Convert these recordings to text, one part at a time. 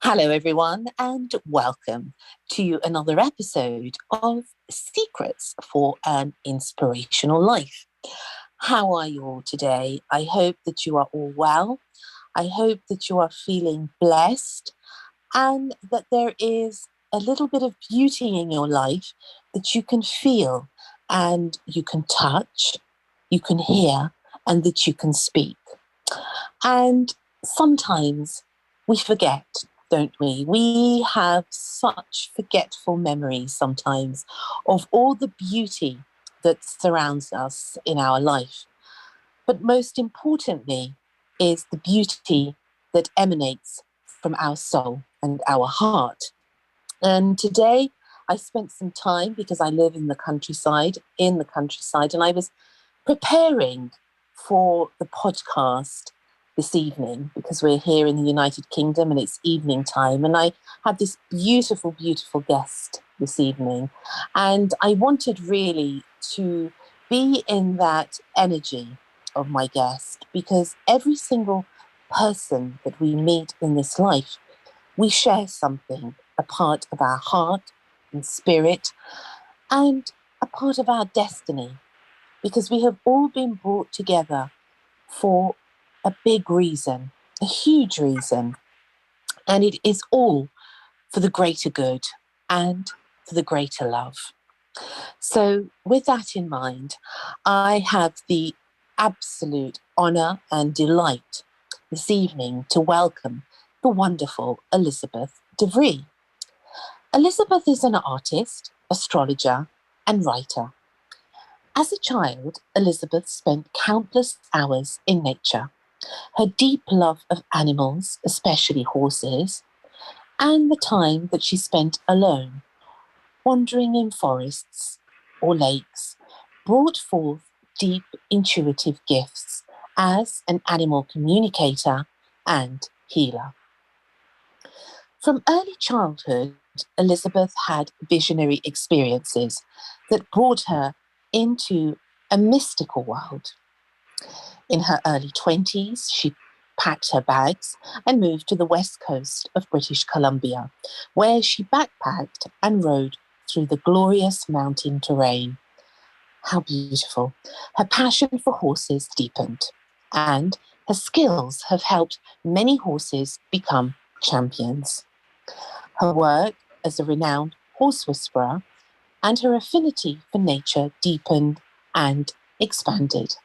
Hello, everyone, and welcome to another episode of Secrets for an Inspirational Life. How are you all today? I hope that you are all well. I hope that you are feeling blessed and that there is a little bit of beauty in your life that you can feel and you can touch, you can hear, and that you can speak. And sometimes we forget, don't we? We have such forgetful memories sometimes of all the beauty that surrounds us in our life. But most importantly, is the beauty that emanates from our soul and our heart. And today I spent some time because I live in the countryside, and I was preparing for the podcast this evening because we're here in the United Kingdom and it's evening time. And I had this beautiful, beautiful guest this evening. And I wanted really to be in that energy of my guest because every single person that we meet in this life, we share something, a part of our heart and spirit, and a part of our destiny because we have all been brought together for a big reason, a huge reason, and it is all for the greater good and for the greater love. So, with that in mind, I have the absolute honour and delight this evening to welcome the wonderful Elizabeth De Vries. Elizabeth is an artist, astrologer, and writer. As a child, Elizabeth spent countless hours in nature. Her deep love of animals, especially horses, and the time that she spent alone, wandering in forests or lakes, brought forth deep intuitive gifts as an animal communicator and healer. From early childhood, Elizabeth had visionary experiences that brought her into a mystical world. In her early 20s, she packed her bags and moved to the west coast of British Columbia, where she backpacked and rode through the glorious mountain terrain. How beautiful. Her passion for horses deepened, and her skills have helped many horses become champions. Her work as a renowned horse whisperer and her affinity for nature deepened and expanded.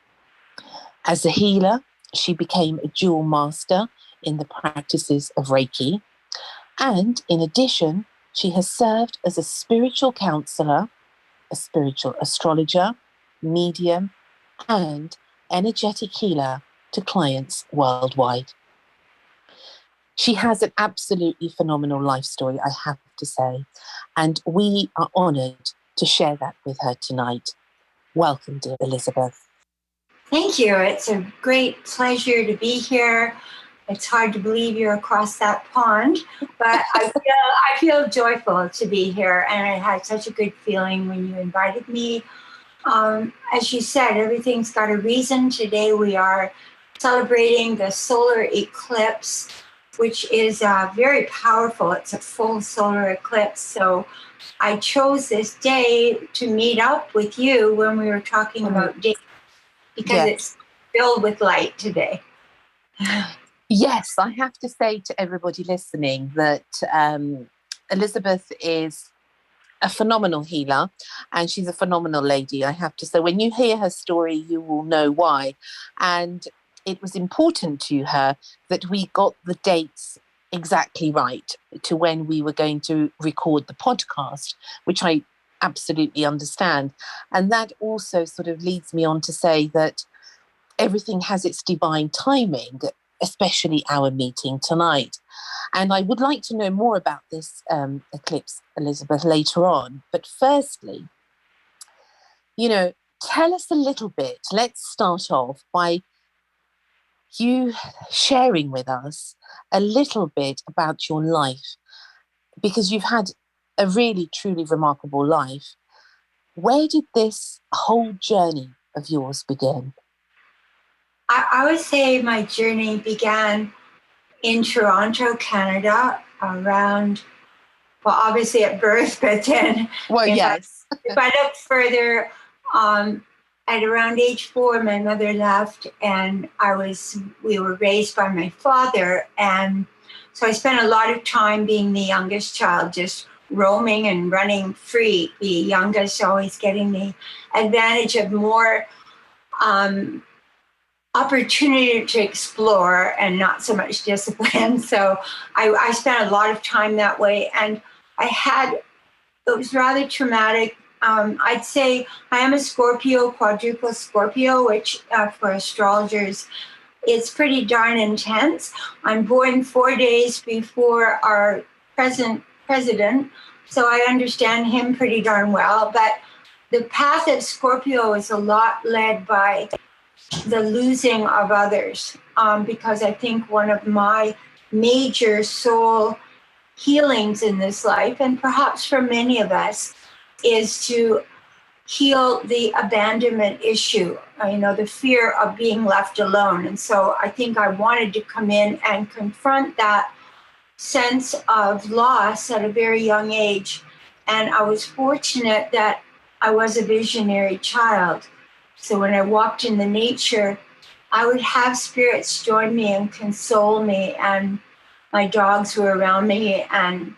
As a healer, she became a dual master in the practices of Reiki. And in addition, she has served as a spiritual counselor, a spiritual astrologer, medium, and energetic healer to clients worldwide. She has an absolutely phenomenal life story, I have to say, and we are honoured to share that with her tonight. Welcome, dear Elizabeth. Thank you. It's a great pleasure to be here. It's hard to believe you're across that pond, but I feel joyful to be here, and I had such a good feeling when you invited me. As you said, everything's got a reason. Today we are celebrating the solar eclipse, which is very powerful. It's a full solar eclipse. So I chose this day to meet up with you when we were talking about dates because it's filled with light today. Yes, I have to say to everybody listening that Elizabeth is a phenomenal healer and she's a phenomenal lady, I have to say. When you hear her story, you will know why. And it was important to her that we got the dates exactly right to when we were going to record the podcast, which I absolutely understand. And that also sort of leads me on to say that everything has its divine timing, especially our meeting tonight. And I would like to know more about this eclipse, Elizabeth, later on. But firstly, tell us a little bit. Let's start off by you sharing with us a little bit about your life, because you've had a really, truly remarkable life. Where did this whole journey of yours begin? I would say my journey began in Toronto, Canada. around, well, obviously at birth, but then Well, yes. if I look further, at around age 4, my mother left, and we were raised by my father, and so I spent a lot of time being the youngest child, just roaming and running free. The youngest, always getting the advantage of more opportunity to explore and not so much discipline. So I spent a lot of time that way, and it was rather traumatic. I'd say I am a Scorpio, quadruple Scorpio, which for astrologers, it's pretty darn intense. I'm born 4 days before our present president, so I understand him pretty darn well. But the path of Scorpio is a lot led by the losing of others, because I think one of my major soul healings in this life, and perhaps for many of us, is to heal the abandonment issue, the fear of being left alone. And so I think I wanted to come in and confront that sense of loss at a very young age. And I was fortunate that I was a visionary child. So when I walked in the nature, I would have spirits join me and console me, and my dogs were around me, and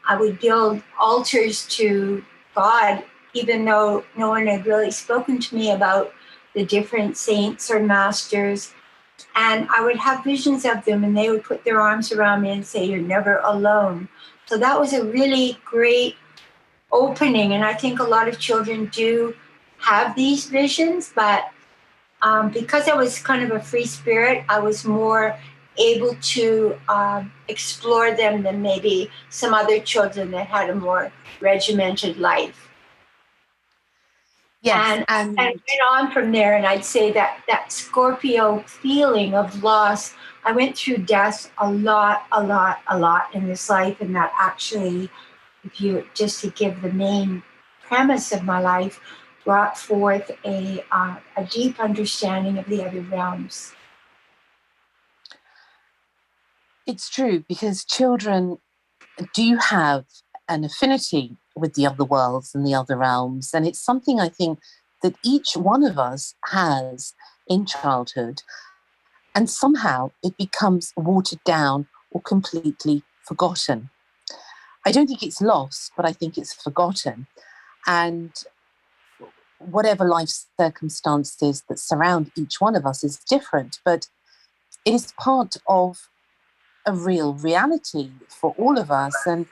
I would build altars to God, even though no one had really spoken to me about the different saints or masters. And I would have visions of them, and they would put their arms around me and say, "You're never alone." So that was a really great opening. And I think a lot of children do have these visions, but because I was kind of a free spirit, I was more able to explore them than maybe some other children that had a more regimented life. Yes, And went on from there, and I'd say that Scorpio feeling of loss, I went through death a lot in this life, and that actually, if you just to give the main premise of my life, brought forth a deep understanding of the other realms. it's true, because children do have an affinity with the other worlds and the other realms. And it's something I think that each one of us has in childhood. And somehow it becomes watered down or completely forgotten. I don't think it's lost, but I think it's forgotten. And whatever life circumstances that surround each one of us is different, but it is part of a real reality for all of us. And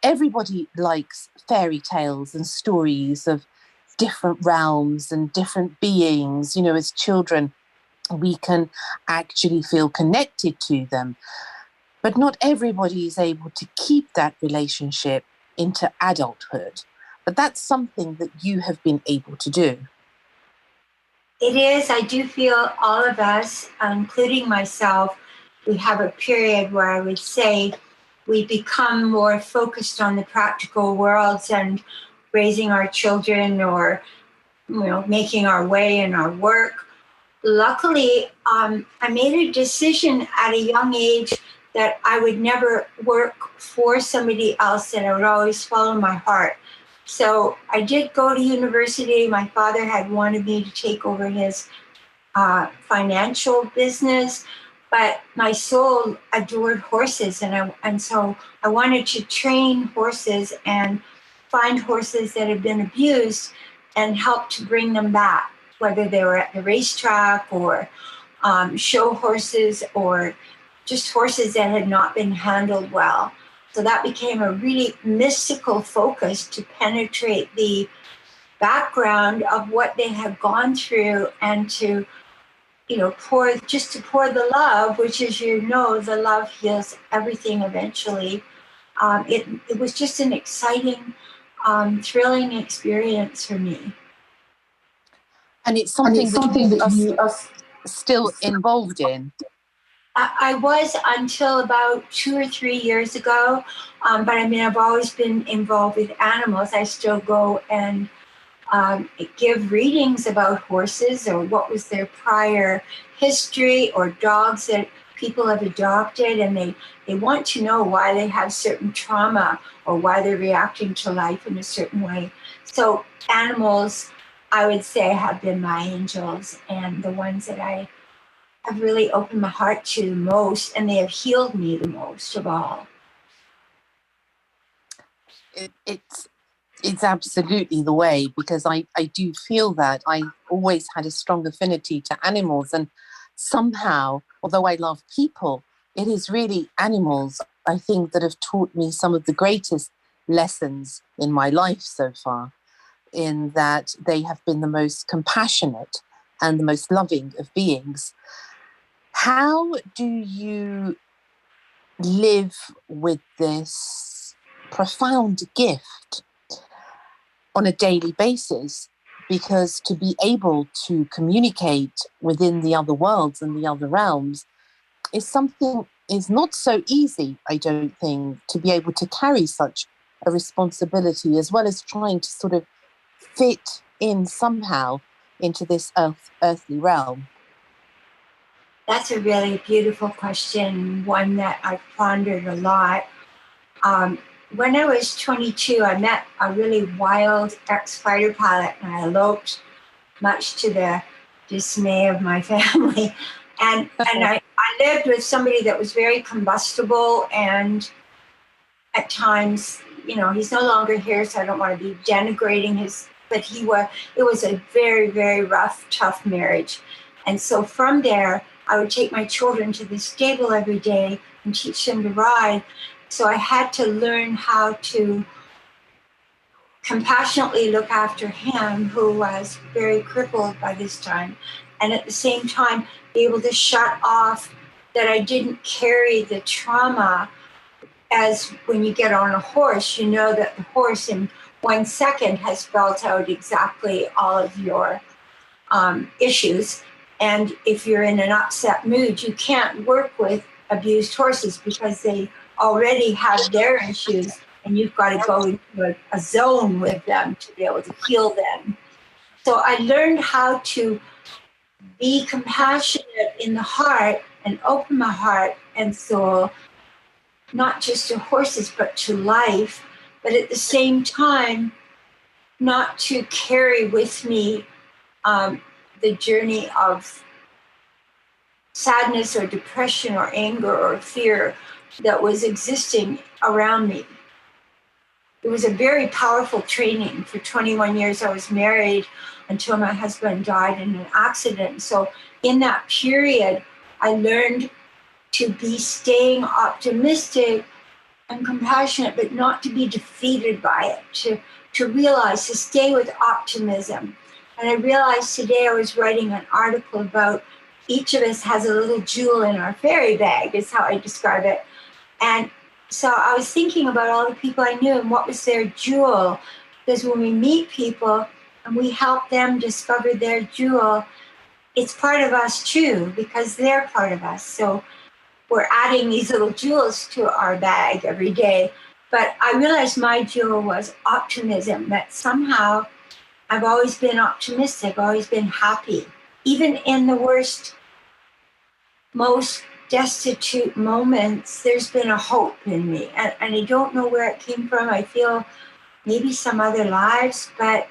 everybody likes fairy tales and stories of different realms and different beings. As children, we can actually feel connected to them. But not everybody is able to keep that relationship into adulthood. But that's something that you have been able to do. It is. I do feel all of us, including myself, we have a period where I would say we become more focused on the practical worlds and raising our children, or making our way in our work. Luckily, I made a decision at a young age that I would never work for somebody else, and I would always follow my heart. So I did go to university. My father had wanted me to take over his financial business, but my soul adored horses, and so I wanted to train horses and find horses that had been abused and help to bring them back, whether they were at the racetrack or show horses, or just horses that had not been handled well. So that became a really mystical focus to penetrate the background of what they had gone through, and to pour the love, which, as the love heals everything eventually. It was just an exciting, thrilling experience for me. And it's something that you are still involved in. I was until about 2 or 3 years ago, but I've always been involved with animals. I still go and give readings about horses, or what was their prior history, or dogs that people have adopted, and they want to know why they have certain trauma or why they're reacting to life in a certain way. So animals, I would say, have been my angels, and the ones that I have really opened my heart to the most, and they have healed me the most of all. It's absolutely the way, because I do feel that I always had a strong affinity to animals, and somehow, although I love people, it is really animals, I think, that have taught me some of the greatest lessons in my life so far, in that they have been the most compassionate and the most loving of beings. How do you live with this profound gift on a daily basis? Because to be able to communicate within the other worlds and the other realms is not so easy, I don't think, to be able to carry such a responsibility, as well as trying to sort of fit in somehow into this earthly realm. That's a really beautiful question, one that I've pondered a lot. When I was 22, I met a really wild ex-fighter pilot, and I eloped, much to the dismay of my family. And I lived with somebody that was very combustible, and at times, he's no longer here, so I don't want to be denigrating but it was a very, very rough, tough marriage. And so from there, I would take my children to the stable every day and teach them to ride. So I had to learn how to compassionately look after him, who was very crippled by this time, and at the same time be able to shut off, that I didn't carry the trauma. As when you get on a horse, you know that the horse in 1 second has spelled out exactly all of your issues. And if you're in an upset mood, you can't work with abused horses because they already have their issues, and you've got to go into a zone with them to be able to heal them. So I learned how to be compassionate in the heart and open my heart and soul, not just to horses, but to life, but at the same time, not to carry with me the journey of sadness or depression or anger or fear that was existing around me. It was a very powerful training. For 21 years, I was married until my husband died in an accident. So in that period, I learned to be staying optimistic and compassionate, but not to be defeated by it, to realize, to stay with optimism. And I realized today, I was writing an article about each of us has a little jewel in our fairy bag, is how I describe it. And so I was thinking about all the people I knew and what was their jewel. Because when we meet people and we help them discover their jewel, it's part of us too, because they're part of us. So we're adding these little jewels to our bag every day. But I realized my jewel was optimism, that somehow I've always been optimistic, always been happy. Even in the worst, most destitute moments, there's been a hope in me. And I don't know where it came from. I feel maybe some other lives, but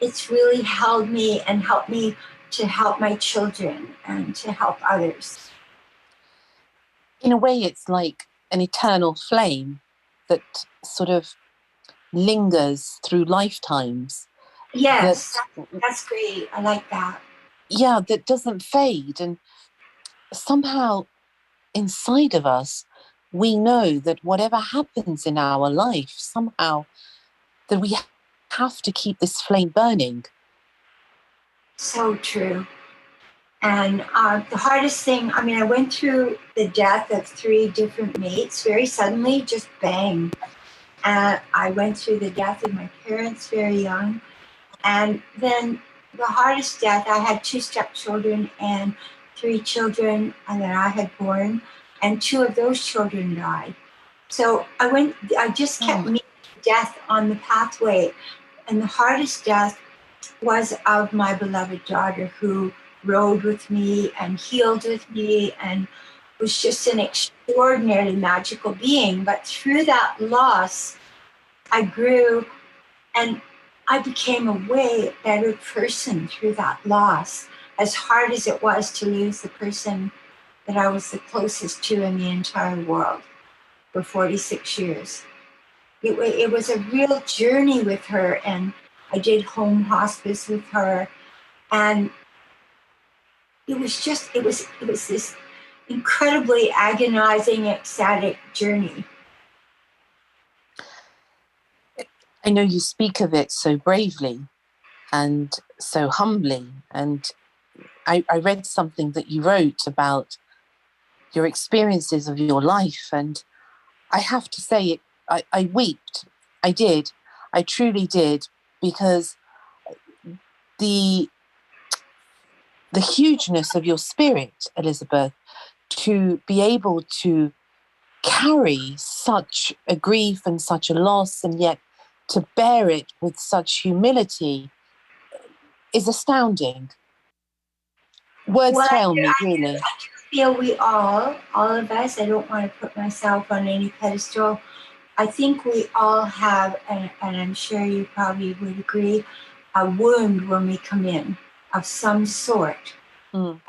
it's really held me and helped me to help my children and to help others. In a way, it's like an eternal flame that sort of lingers through lifetimes. Yes, that's great. I like that. Yeah, that doesn't fade. And somehow inside of us, we know that whatever happens in our life, somehow that we have to keep this flame burning. So true. And the hardest thing, I went through the death of 3 different mates very suddenly, just bang. And I went through the death of my parents very young. And then the hardest death, I had 2 stepchildren and 3 children that I had born, and 2 of those children died. So I just kept meeting death on the pathway. And the hardest death was of my beloved daughter, who rode with me and healed with me and was just an extraordinarily magical being. But through that loss, I grew and I became a way better person through that loss. As hard as it was to lose the person that I was the closest to in the entire world for 46 years. It was a real journey with her, and I did home hospice with her, and it was this incredibly agonizing, ecstatic journey. I know you speak of it so bravely and so humbly. And I read something that you wrote about your experiences of your life. And I have to say, I wept. I did. I truly did. Because the hugeness of your spirit, Elizabeth, to be able to carry such a grief and such a loss, and yet to bear it with such humility is astounding. Words Well, fail me, really. I do feel we all of us, I don't want to put myself on any pedestal. I think we all have, and I'm sure you probably would agree, a wound when we come in of some sort. Mm.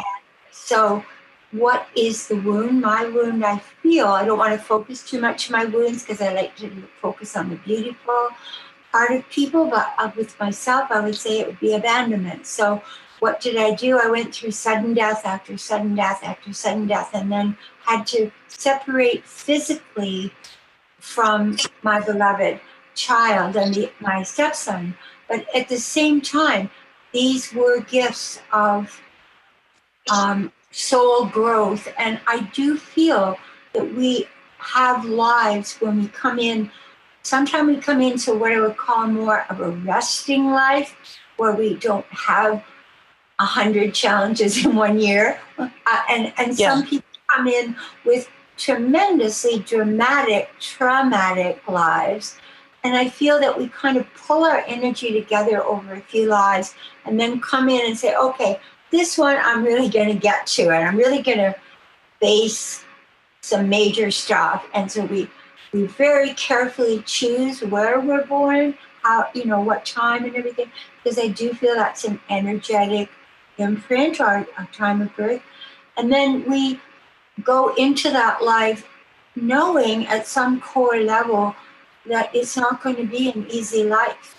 So, what is the wound? My wound, I feel, I don't want to focus too much on my wounds because I like to focus on the beautiful part of people, but with myself, I would say it would be abandonment. So, what did I do? I went through sudden death after sudden death after sudden death, and then had to separate physically from my beloved child and my stepson. But at the same time, these were gifts of soul growth. And I do feel that we have lives when we come in. Sometimes we come into what I would call more of a resting life, where we don't have 100 challenges in 1 year. And Yeah. some people come in with tremendously dramatic, traumatic lives. And I feel that we kind of pull our energy together over a few lives and then come in and say, okay, this one I'm really going to get to, and I'm really going to face some major stuff. And so we very carefully choose where we're born, how, what time and everything, because I do feel that's an energetic imprint, our time of birth. And then we go into that life knowing at some core level that it's not going to be an easy life.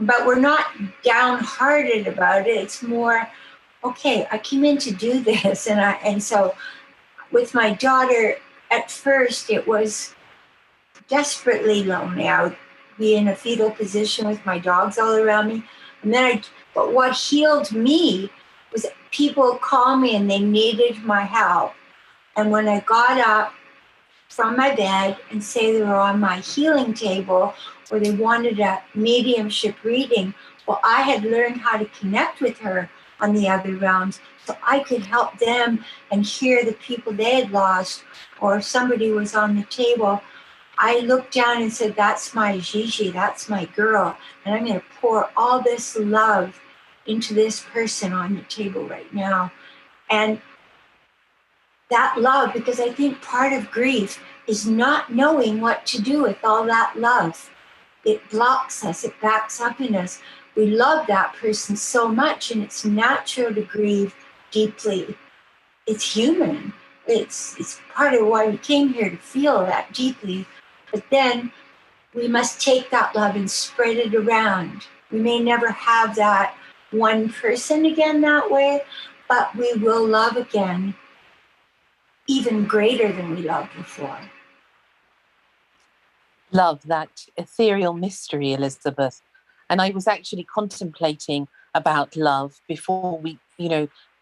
But we're not downhearted about it. It's more, okay, I came in to do this. And so with my daughter, at first it was desperately lonely. I would be in a fetal position with my dogs all around me. And then but what healed me was people call me and they needed my help. And when I got up from my bed and say they were on my healing table or they wanted a mediumship reading, well, I had learned how to connect with her on the other realms so I could help them and hear the people they had lost, or if somebody was on the table, I looked down and said, that's my Gigi, that's my girl, and I'm going to pour all this love into this person on the table right now. And that love, because I think part of grief is not knowing what to do with all that love. It blocks us, it backs up in us. We love that person so much, and it's natural to grieve deeply. It's human. It's part of why we came here, to feel that deeply. But then we must take that love and spread it around. We may never have that one person again that way, but we will love again even greater than we loved before. Love, that ethereal mystery, Elizabeth. And I was actually contemplating about love before we,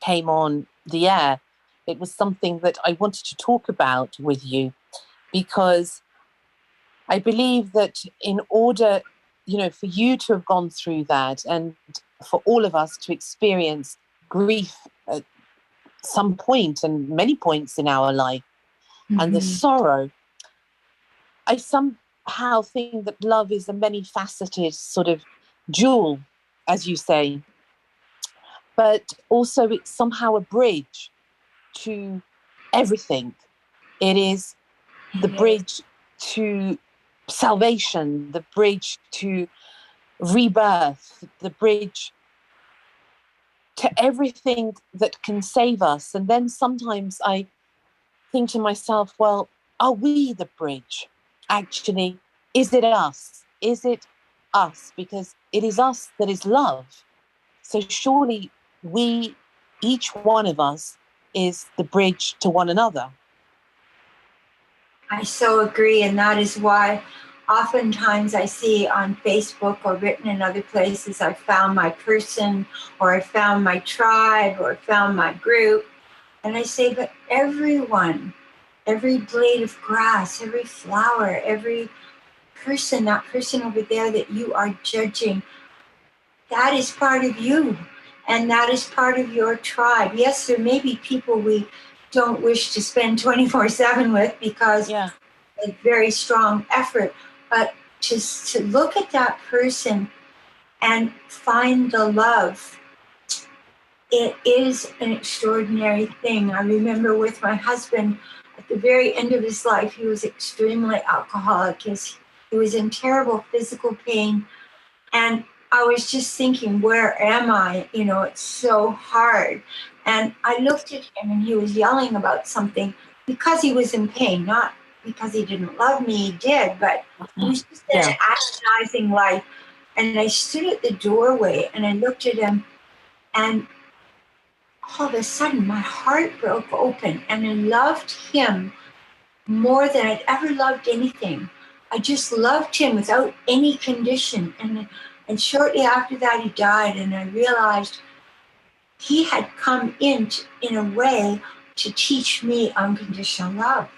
came on the air. It was something that I wanted to talk about with you because I believe that in order, for you to have gone through that and for all of us to experience grief at some point and many points in our life, and the sorrow, I somehow think that love is a many faceted sort of jewel, as you say, but also it's somehow a bridge to everything. It is the It is. bridge to salvation, the bridge to rebirth, the bridge to everything that can save us. And then sometimes I think to myself, well, are we the bridge? Actually, is it us? Is it us? Because it is us that is love. So surely we, each one of us, is the bridge to one another. I so agree. And that is why oftentimes I see on Facebook or written in other places, I found my person, or I found my tribe, or I found my group. And I say, but everyone, every blade of grass, every flower, every person, that person over there that you are judging, that is part of you. And that is part of your tribe. Yes, there may be people we don't wish to spend 24/7 with because Yeah. a very strong effort, but to look at that person and find the love, it is an extraordinary thing. I remember with my husband at the very end of his life, he was extremely alcoholic. He was in terrible physical pain. And I was just thinking, where am I? You know, it's so hard. And I looked at him and he was yelling about something because he was in pain, not because he didn't love me, he did, but he was just in Yeah. an agonizing life. And I stood at the doorway and I looked at him, and all of a sudden my heart broke open and I loved him more than I'd ever loved anything. I just loved him without any condition. And shortly after that, he died. And I realized he had come in a way to teach me unconditional love,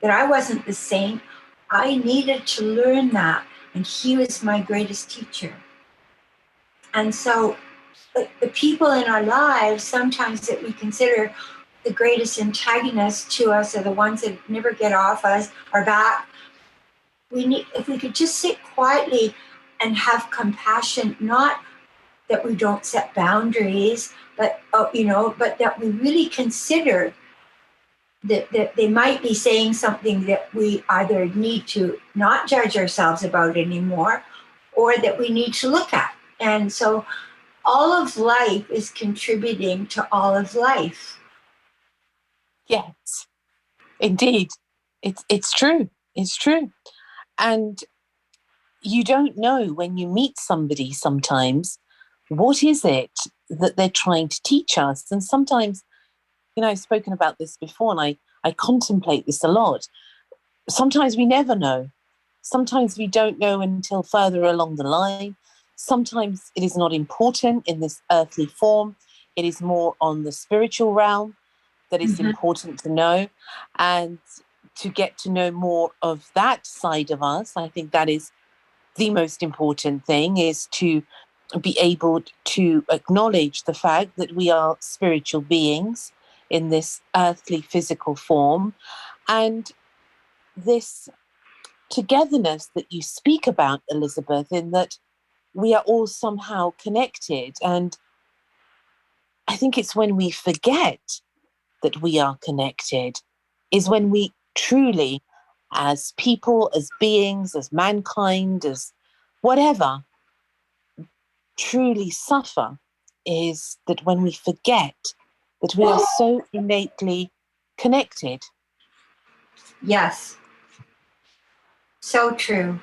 that I wasn't the saint. I needed to learn that. And he was my greatest teacher. And so the people in our lives, sometimes that we consider the greatest antagonists to us, are the ones that never get off us, our back. If we could just sit quietly and have compassion, not that we don't set boundaries, but but that we really consider that they might be saying something that we either need to not judge ourselves about anymore, or that we need to look at. And so all of life is contributing to all of life. Yes, indeed. It's true. It's true. And you don't know when you meet somebody sometimes, what is it that they're trying to teach us? And sometimes, I've spoken about this before and I contemplate this a lot. Sometimes we never know. Sometimes we don't know until further along the line. Sometimes it is not important in this earthly form. It is more on the spiritual realm that is Mm-hmm. important to know. And to get to know more of that side of us, I think that is the most important thing, is to be able to acknowledge the fact that we are spiritual beings in this earthly physical form. And this togetherness that you speak about, Elizabeth, in that we are all somehow connected. And I think it's when we forget that we are connected, is when we truly, as people, as beings, as mankind, as whatever, truly suffer, is that when we forget that we are so innately connected. Yes, so true.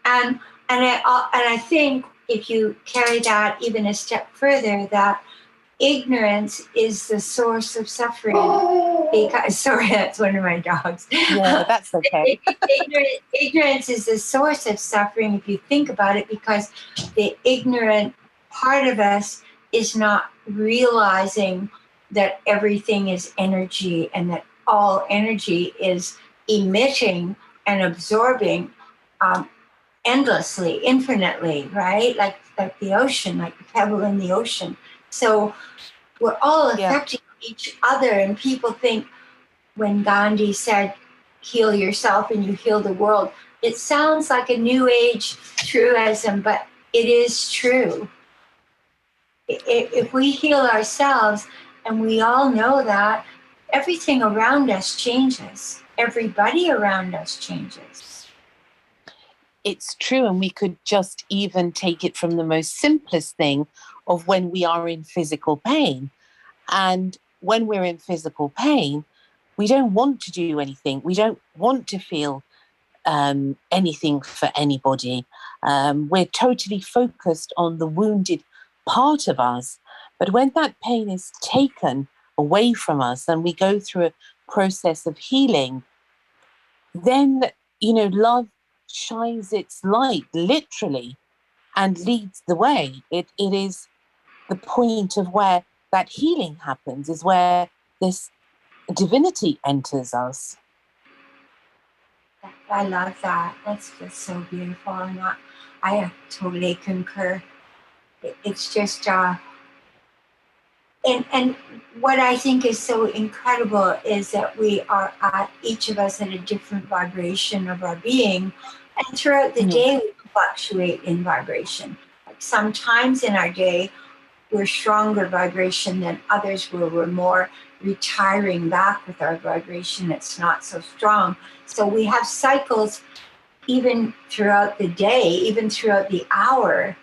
And I think if you carry that even a step further, that ignorance is the source of suffering. Because sorry, that's one of my dogs. Yeah, that's okay. Ignorance is the source of suffering if you think about it, because the ignorant part of us is not realizing that everything is energy, and that all energy is emitting and absorbing um, endlessly, infinitely, right? Like the ocean, like the pebble in the ocean. So we're all Yeah. affecting each other. And people think, when Gandhi said, heal yourself and you heal the world, it sounds like a new age truism, but it is true. If we heal ourselves, and we all know that, everything around us changes. Everybody around us changes. It's true. And we could just even take it from the most simplest thing of when we are in physical pain. And when we're in physical pain, we don't want to do anything. We don't want to feel anything for anybody. We're totally focused on the wounded part of us. But when that pain is taken away from us and we go through a process of healing, then, love shines its light literally and leads the way. It is the point of where that healing happens, is where this divinity enters us. I love that. That's just so beautiful. And I totally concur. It's just, and what I think is so incredible is that we are at, each of us, at a different vibration of our being. And throughout the day, we fluctuate in vibration. Like sometimes in our day, we're stronger vibration than others where we're more retiring back with our vibration. It's not so strong. So we have cycles even throughout the day, even throughout the hour,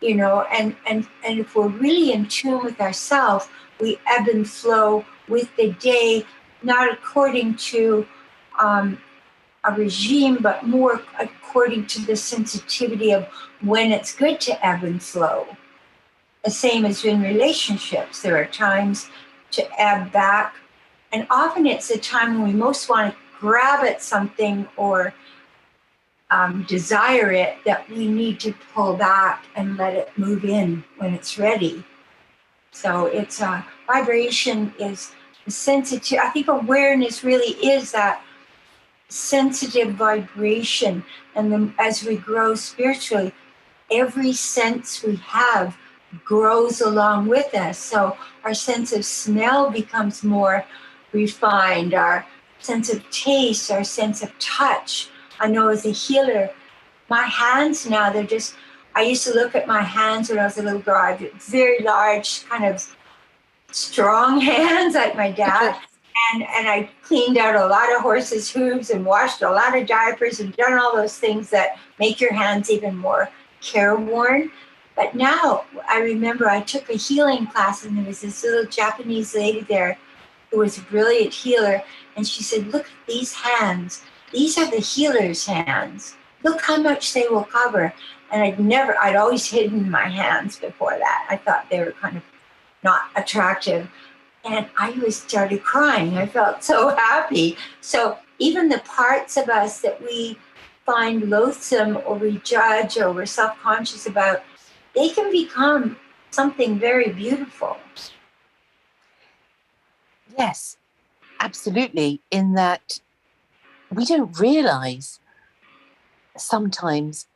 and if we're really in tune with ourselves, we ebb and flow with the day, not according to a regime, but more according to the sensitivity of when it's good to ebb and flow. The same as in relationships. There are times to ebb back, and often it's the time when we most want to grab at something or desire it, that we need to pull back and let it move in when it's ready. So it's vibration is sensitive. I think awareness really is that sensitive vibration. And then as we grow spiritually, every sense we have grows along with us. So our sense of smell becomes more refined, our sense of taste, our sense of touch. I know as a healer, my hands now, I used to look at my hands when I was a little girl. I had very large, kind of strong hands like my dad. And I cleaned out a lot of horses' hooves and washed a lot of diapers and done all those things that make your hands even more careworn. But now I remember I took a healing class, and there was this little Japanese lady there who was a brilliant healer. And she said, look at these hands. These are the healer's hands. Look how much they will cover. And I'd always hidden my hands before that. I thought they were kind of not attractive. And I started crying. I felt so happy. So even the parts of us that we find loathsome or we judge or we're self-conscious about, they can become something very beautiful. Yes, absolutely. In that we don't realize sometimes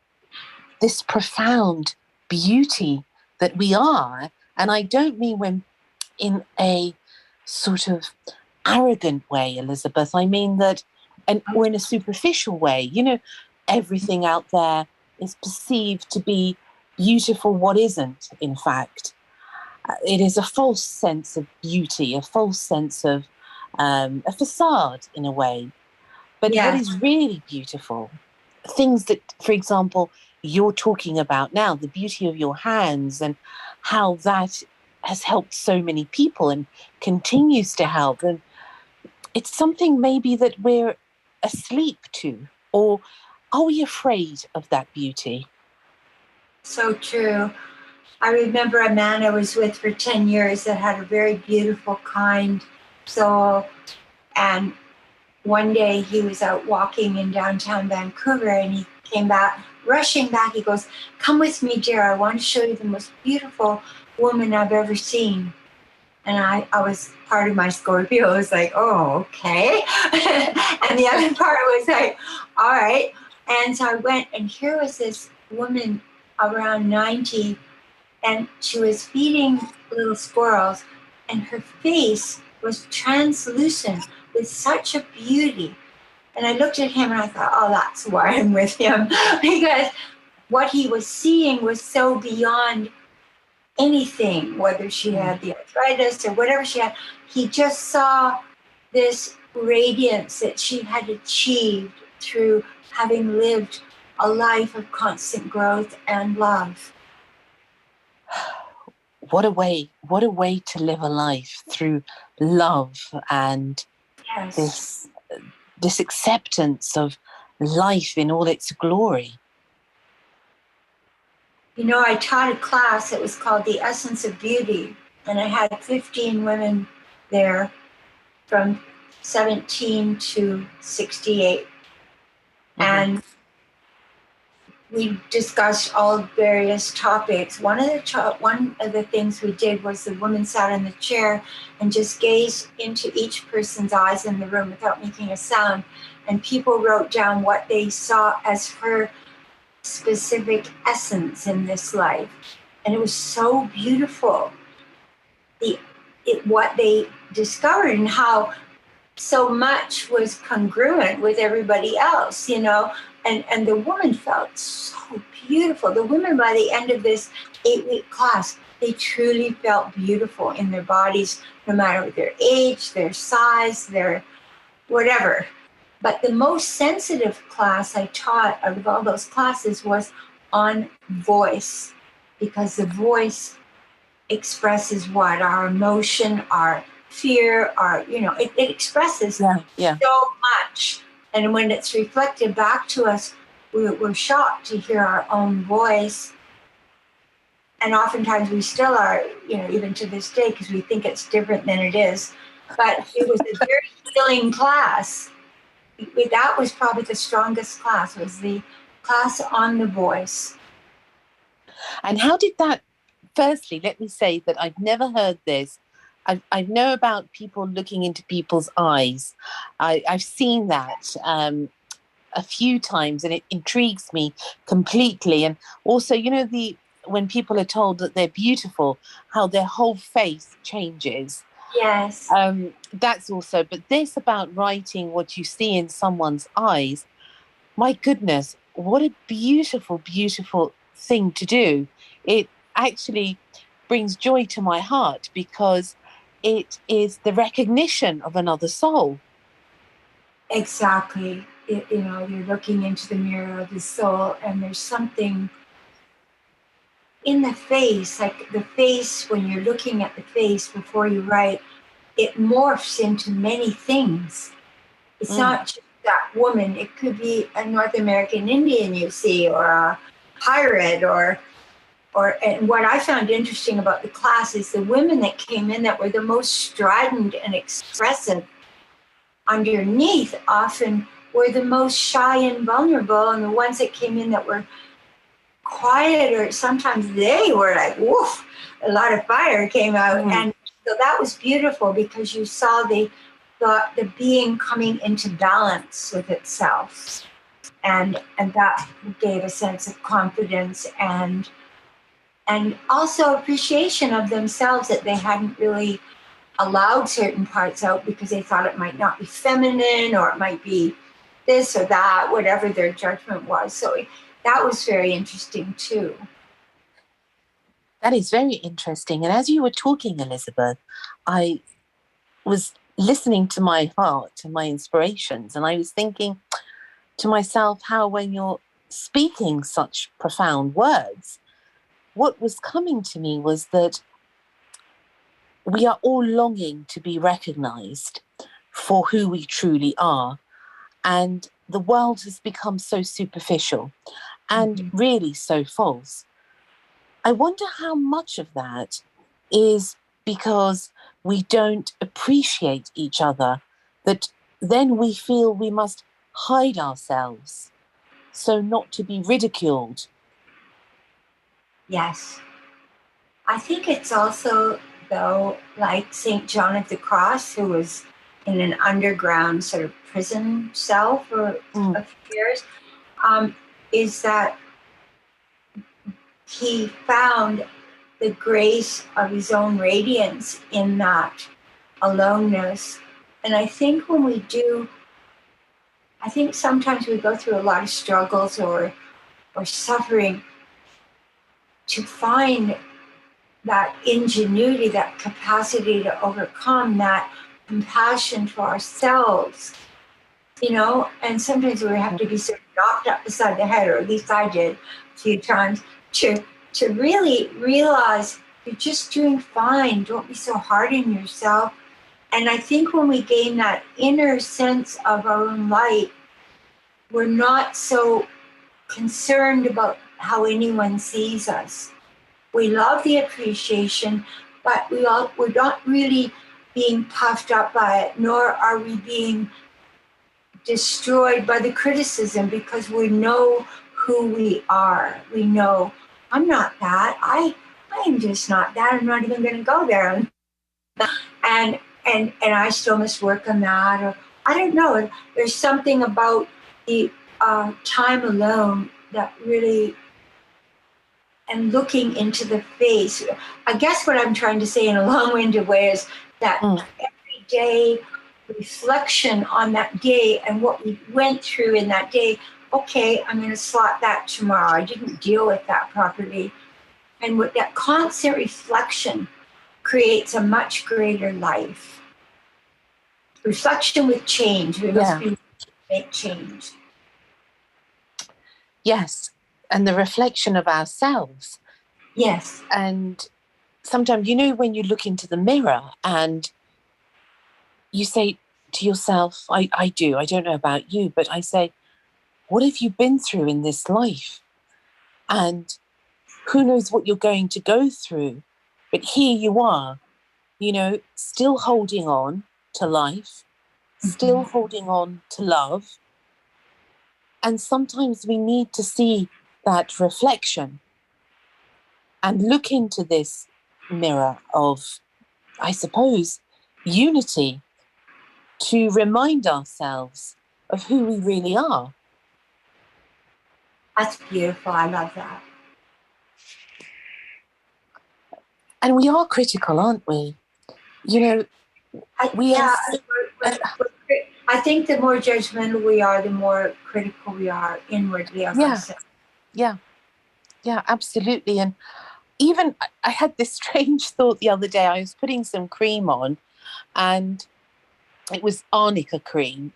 this profound beauty that we are. And I don't mean when in a sort of arrogant way, Elizabeth. I mean that, or in a superficial way. Everything out there is perceived to be beautiful, what isn't, in fact. It is a false sense of beauty, a false sense of a facade in a way. But what is really beautiful, things that, for example, you're talking about now, the beauty of your hands and how that has helped so many people and continues to help. And it's something maybe that we're asleep to, or are we afraid of that beauty? So true. I remember a man I was with for 10 years that had a very beautiful, kind soul. And one day he was out walking in downtown Vancouver, and he came back, rushing back. He goes, come with me, dear. I want to show you the most beautiful woman I've ever seen. And I was, part of my Scorpio was like, oh, okay. And the other part was like, all right. And so I went, and here was this woman around 90, and she was feeding little squirrels, and her face was translucent with such a beauty. And I looked at him and I thought, oh, that's why I'm with him. Because what he was seeing was so beyond anything, whether she had the arthritis or whatever she had. He just saw this radiance that she had achieved through having lived a life of constant growth and love. What a way to live a life, through love and Yes. this acceptance of life in all its glory. You know, I taught a class that was called The Essence of Beauty, and I had 15 women there from 17 to 68. Mm-hmm. And we discussed all various topics. One of the things we did was the woman sat in the chair and just gazed into each person's eyes in the room without making a sound. And people wrote down what they saw as her specific essence in this life. And it was so beautiful, what they discovered, and how so much was congruent with everybody else, you know. And the woman felt so beautiful. The women, by the end of this 8-week class, they truly felt beautiful in their bodies, no matter their age, their size, their whatever. But the most sensitive class I taught out of all those classes was on voice, because the voice expresses what? Our emotion, our fear, our, you know, it expresses so much. And when it's reflected back to us, we're shocked to hear our own voice. And oftentimes we still are, you know, even to this day, because we think it's different than it is. But it was a very healing class. That was probably the strongest class, was the class on the voice. And how did that, firstly, let me say that I've never heard this. I know about people looking into people's eyes. I've seen that a few times, and it intrigues me completely. And also, you know, when people are told that they're beautiful, how their whole face changes. Yes. That's also, but this about writing what you see in someone's eyes, my goodness, what a beautiful, beautiful thing to do. It actually brings joy to my heart, because it is the recognition of another soul. Exactly. You know, you're looking into the mirror of the soul, and there's something in the face, like the face, when you're looking at the face before you write, it morphs into many things. It's not just that woman. It could be a North American Indian you see, or a pirate, and what I found interesting about the class is the women that came in that were the most strident and expressive underneath often were the most shy and vulnerable, and the ones that came in that were quiet, or sometimes they were like, woof, a lot of fire came out. And so that was beautiful, because you saw the being coming into balance with itself, and that gave a sense of confidence and also appreciation of themselves, that they hadn't really allowed certain parts out because they thought it might not be feminine, or it might be this or that, whatever their judgment was. So that was very interesting too. That is very interesting. And as you were talking, Elizabeth, I was listening to my heart and my inspirations, and I was thinking to myself how, when you're speaking such profound words, what was coming to me was that we are all longing to be recognized for who we truly are. And the world has become so superficial and really so false. I wonder how much of that is because we don't appreciate each other, that then we feel we must hide ourselves so not to be ridiculed. Yes. I think it's also, though, like St. John of the Cross, who was in an underground sort of prison cell for a few years, is that he found the grace of his own radiance in that aloneness. And I think when we do, I think sometimes we go through a lot of struggles or suffering to find that ingenuity, that capacity to overcome, that compassion for ourselves, and sometimes we have to be sort of knocked up beside the head, or at least I did a few times, to really realize you're just doing fine. Don't be so hard on yourself. And I think when we gain that inner sense of our own light, we're not so concerned about how anyone sees us. We love the appreciation, but we're not really being puffed up by it, nor are we being destroyed by the criticism, because we know who we are. We know, I'm not that. I am just not that. I'm not even going to go there. And I still must work on that. Or I don't know. There's something about the time alone that really, and looking into the face. I guess what I'm trying to say in a long-winded way is that every day reflection on that day and what we went through in that day. Okay, I'm going to slot that tomorrow. I didn't deal with that properly. And with that constant reflection creates a much greater life. Reflection with change. We must make change. Yes, and the reflection of ourselves. Yes. And sometimes, when you look into the mirror and you say to yourself, I do, I don't know about you, but I say, what have you been through in this life? And who knows what you're going to go through? But here you are, still holding on to life, still holding on to love. And sometimes we need to see that reflection and look into this mirror of, I suppose, unity, to remind ourselves of who we really are. That's beautiful. I love that. And we are critical, aren't we? I think the more judgmental we are, the more critical we are inwardly of ourselves. Yeah, absolutely. And even I had this strange thought the other day. I was putting some cream on, and it was arnica cream,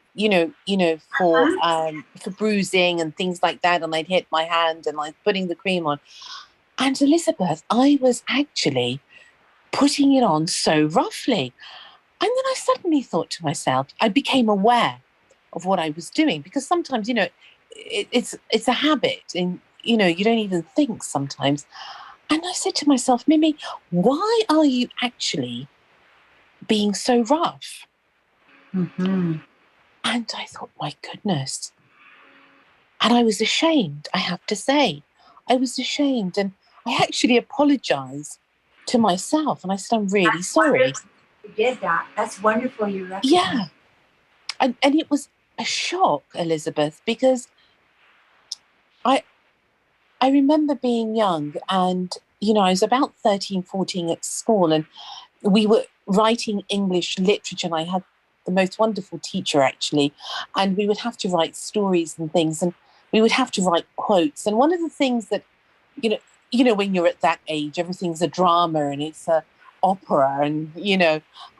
for bruising and things like that. And I'd hit my hand, and I was putting the cream on. And Elizabeth, I was actually putting it on so roughly. And then I suddenly thought to myself, I became aware of what I was doing, because sometimes, it's a habit, and, you don't even think sometimes. And I said to myself, Mimi, why are you actually being so rough? Mm-hmm. And I thought, my goodness. And I was ashamed, I have to say. I was ashamed. And I actually apologized to myself. And I said, I'm really sorry. You did that. That's wonderful. You recognized. Yeah. And it was a shock, Elizabeth, because I remember being young, and, I was about 13, 14 at school, and we were writing English literature, and I had the most wonderful teacher, actually, and we would have to write stories and things, and we would have to write quotes. And one of the things that, when you're at that age, everything's a drama and it's a opera, and,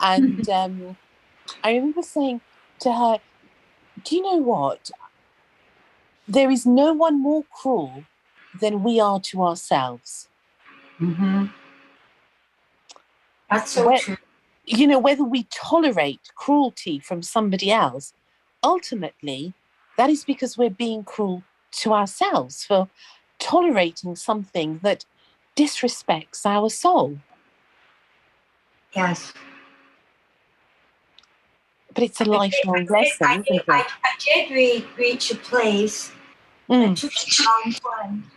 and I remember saying to her, do you know what? There is no one more cruel than we are to ourselves. Mm-hmm. That's so true. Whether we tolerate cruelty from somebody else, ultimately, that is because we're being cruel to ourselves for tolerating something that disrespects our soul. Yes. But it's a lifelong lesson, isn't it? I did reach a place. It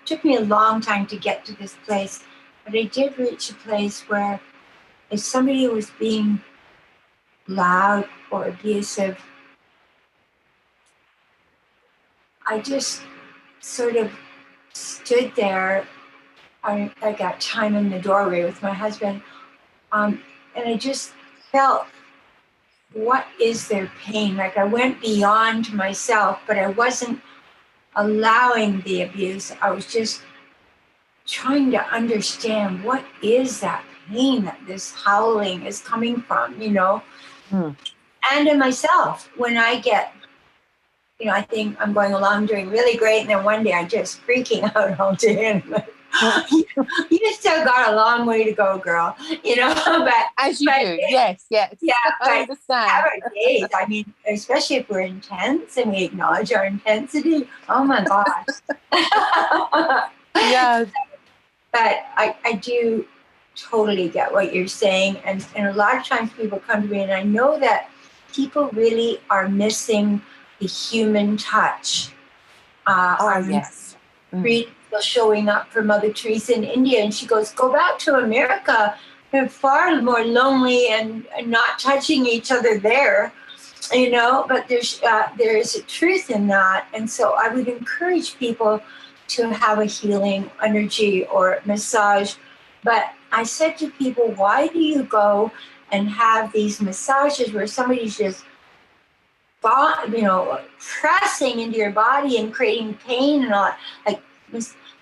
took me a long time to get to this place, but I did reach a place where if somebody was being loud or abusive, I just sort of stood there. I got time in the doorway with my husband, and I just felt, what is their pain? Like, I went beyond myself, but I wasn't allowing the abuse. I was just trying to understand, what is that pain that this howling is coming from, Mm. And in myself, when I get, I think I'm going along doing really great, and then one day I'm just freaking out all day. And I'm like, you still got a long way to go, girl. But As you do, yes, yeah, I but understand. our days, I mean, especially if we're intense and we acknowledge our intensity, oh my gosh. Yeah. But I do totally get what you're saying. And a lot of times people come to me, and I know that people really are missing the human touch. I Yes. read people showing up for Mother Teresa in India, and she goes, go back to America. They're far more lonely and not touching each other there. But there is a truth in that. And so I would encourage people to have a healing energy or massage. But I said to people, why do you go and have these massages where somebody's just pressing into your body and creating pain and all that? Like,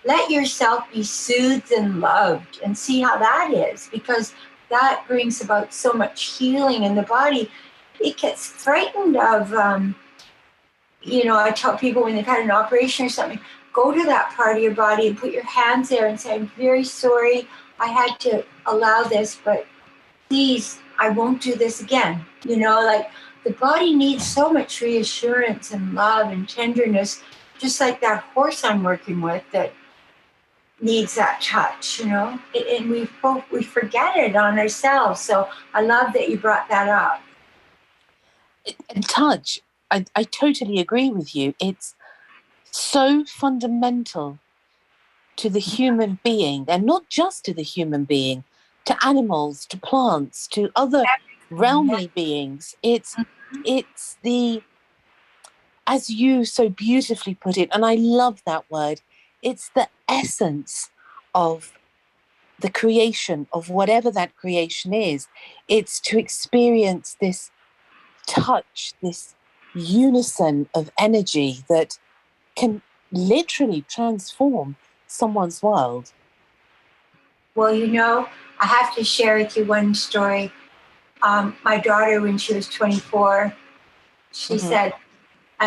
let yourself be soothed and loved, and see how that is, because that brings about so much healing in the body. It gets frightened of, I tell people when they've had an operation or something, go to that part of your body and put your hands there and say, I'm very sorry I had to allow this, but please, I won't do this again. Like, the body needs so much reassurance and love and tenderness, just like that horse I'm working with that needs that touch, and we forget it on ourselves. So I love that you brought that up. And touch, I totally agree with you. It's so fundamental to the human being, and not just to the human being, to animals, to plants, to other realmly beings. It's the, as you so beautifully put it, and I love that word, it's the essence of the creation, of whatever that creation is. It's to experience this touch, this unison of energy that can literally transform someone's world. Well, I have to share with you one story. My daughter, when she was 24, she said,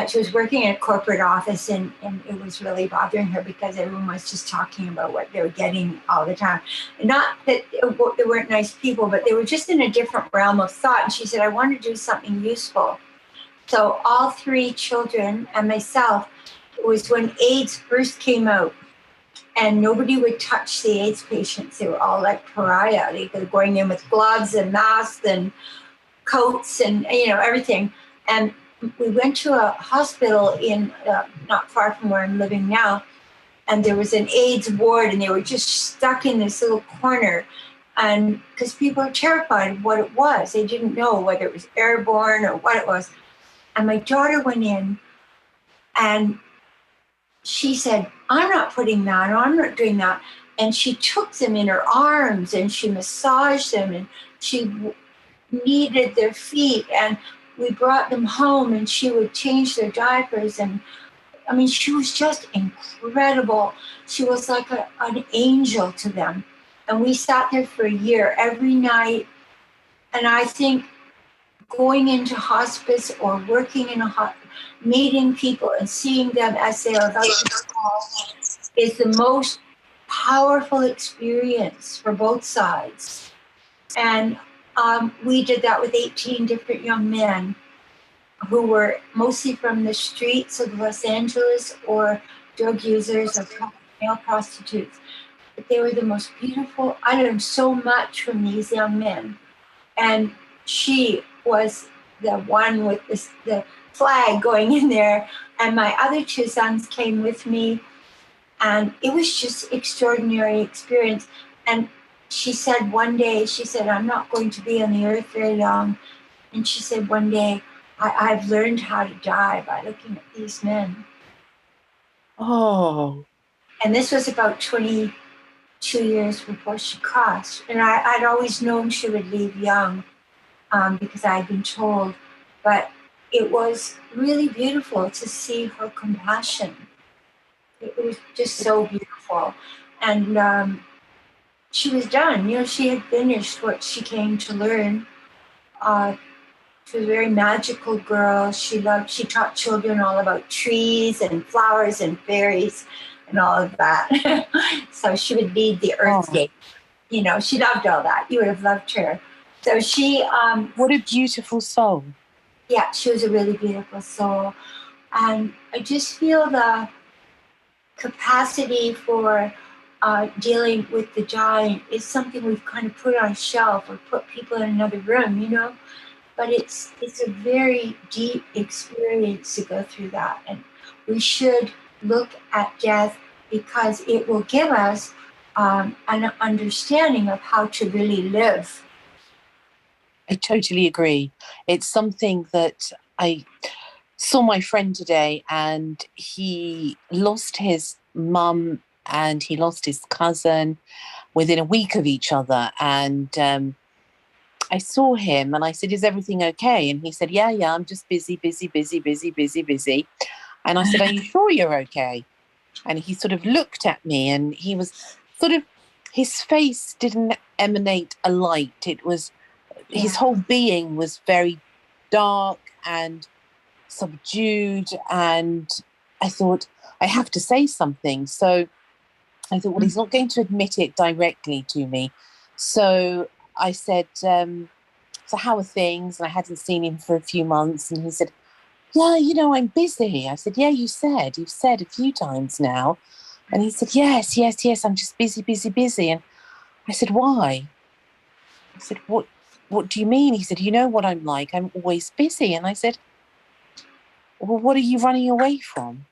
she was working in a corporate office, and it was really bothering her because everyone was just talking about what they were getting all the time. Not that they weren't nice people, but they were just in a different realm of thought. And she said, I want to do something useful. So all three children and myself, it was when AIDS first came out, and nobody would touch the AIDS patients. They were all like pariah. They were going in with gloves and masks and coats and everything. And we went to a hospital in not far from where I'm living now, and there was an AIDS ward, and they were just stuck in this little corner, and because people were terrified of what it was. They didn't know whether it was airborne or what it was. And my daughter went in, and she said, I'm not putting that on, I'm not doing that. And she took them in her arms, and she massaged them, and she kneaded their feet, and we brought them home, and she would change their diapers. And I mean, she was just incredible. She was like an angel to them. And we sat there for a year every night. And I think going into hospice or working in meeting people and seeing them as they are about to fall is the most powerful experience for both sides. And we did that with 18 different young men who were mostly from the streets of Los Angeles or drug users or male prostitutes. But they were the most beautiful. I learned so much from these young men. And she was the one with the flag going in there. And my other two sons came with me. And it was just extraordinary experience. And she said one day, she said, I'm not going to be on the earth very long. And she said, one day, I've learned how to die by looking at these men. Oh. And this was about 22 years before she crossed. And I'd always known she would leave young because I had been told. But it was really beautiful to see her compassion. It was just so beautiful. And she was done. She had finished what she came to learn. She was a very magical girl. She taught children all about trees and flowers and fairies and all of that. So she would lead the earthscape. You know, she loved all that. You would have loved her. So she... what a beautiful soul. Yeah, she was a really beautiful soul. And I just feel the capacity for dealing with the giant is something we've kind of put on a shelf or put people in another room, you know. But it's a very deep experience to go through that. And we should look at death because it will give us an understanding of how to really live. I totally agree. It's something that I saw my friend today, and he lost his mum and he lost his cousin within a week of each other. And I saw him and I said, "Is everything okay?" And he said, yeah, I'm just busy, busy, busy, busy, busy, busy. And I said, "Are you sure you're okay?" And he sort of looked at me and he was sort of, his face didn't emanate a light. It was, his whole being was very dark and subdued. And I thought, I have to say something. So I thought, well, he's not going to admit it directly to me. So I said, so how are things? And I hadn't seen him for a few months. And he said, yeah, you know, I'm busy. I said, yeah, you've said a few times now. And he said, yes, I'm just busy, busy, busy. And I said, why? I said, what do you mean? He said, you know what I'm like. I'm always busy. And I said, well, what are you running away from?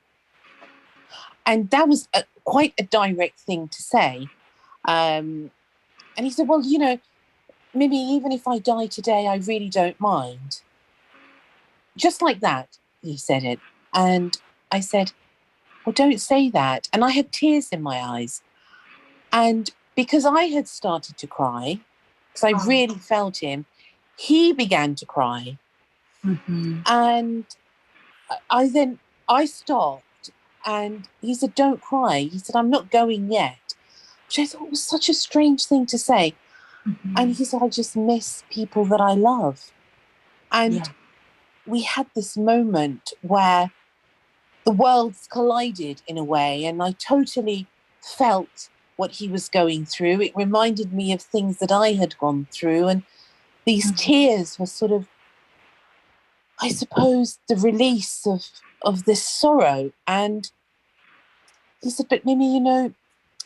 And that was quite a direct thing to say. And he said, well, you know, Mimi, even if I die today, I really don't mind. Just like that, he said it. And I said, well, don't say that. And I had tears in my eyes. And because I had started to cry, because I really felt him, he began to cry. Mm-hmm. And I stopped and he said, don't cry. He said, I'm not going yet. Which I thought was such a strange thing to say. Mm-hmm. And he said, I just miss people that I love. And we had this moment where the worlds collided in a way, and I totally felt what he was going through. It reminded me of things that I had gone through, and these tears were sort of, I suppose, the release of this sorrow. And he said, but Mimi, you know,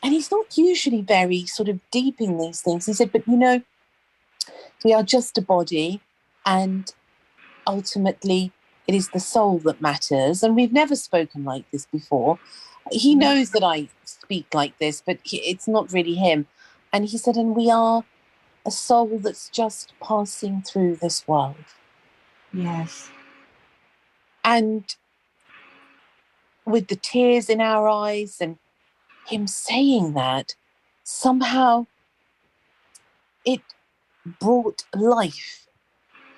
and he's not usually very sort of deep in these things. He said, but you know, we are just a body, and ultimately it is the soul that matters. And we've never spoken like this before. He knows that I speak like this, but it's not really him. And he said, and we are a soul that's just passing through this world. Yes. And with the tears in our eyes and him saying that, somehow it brought life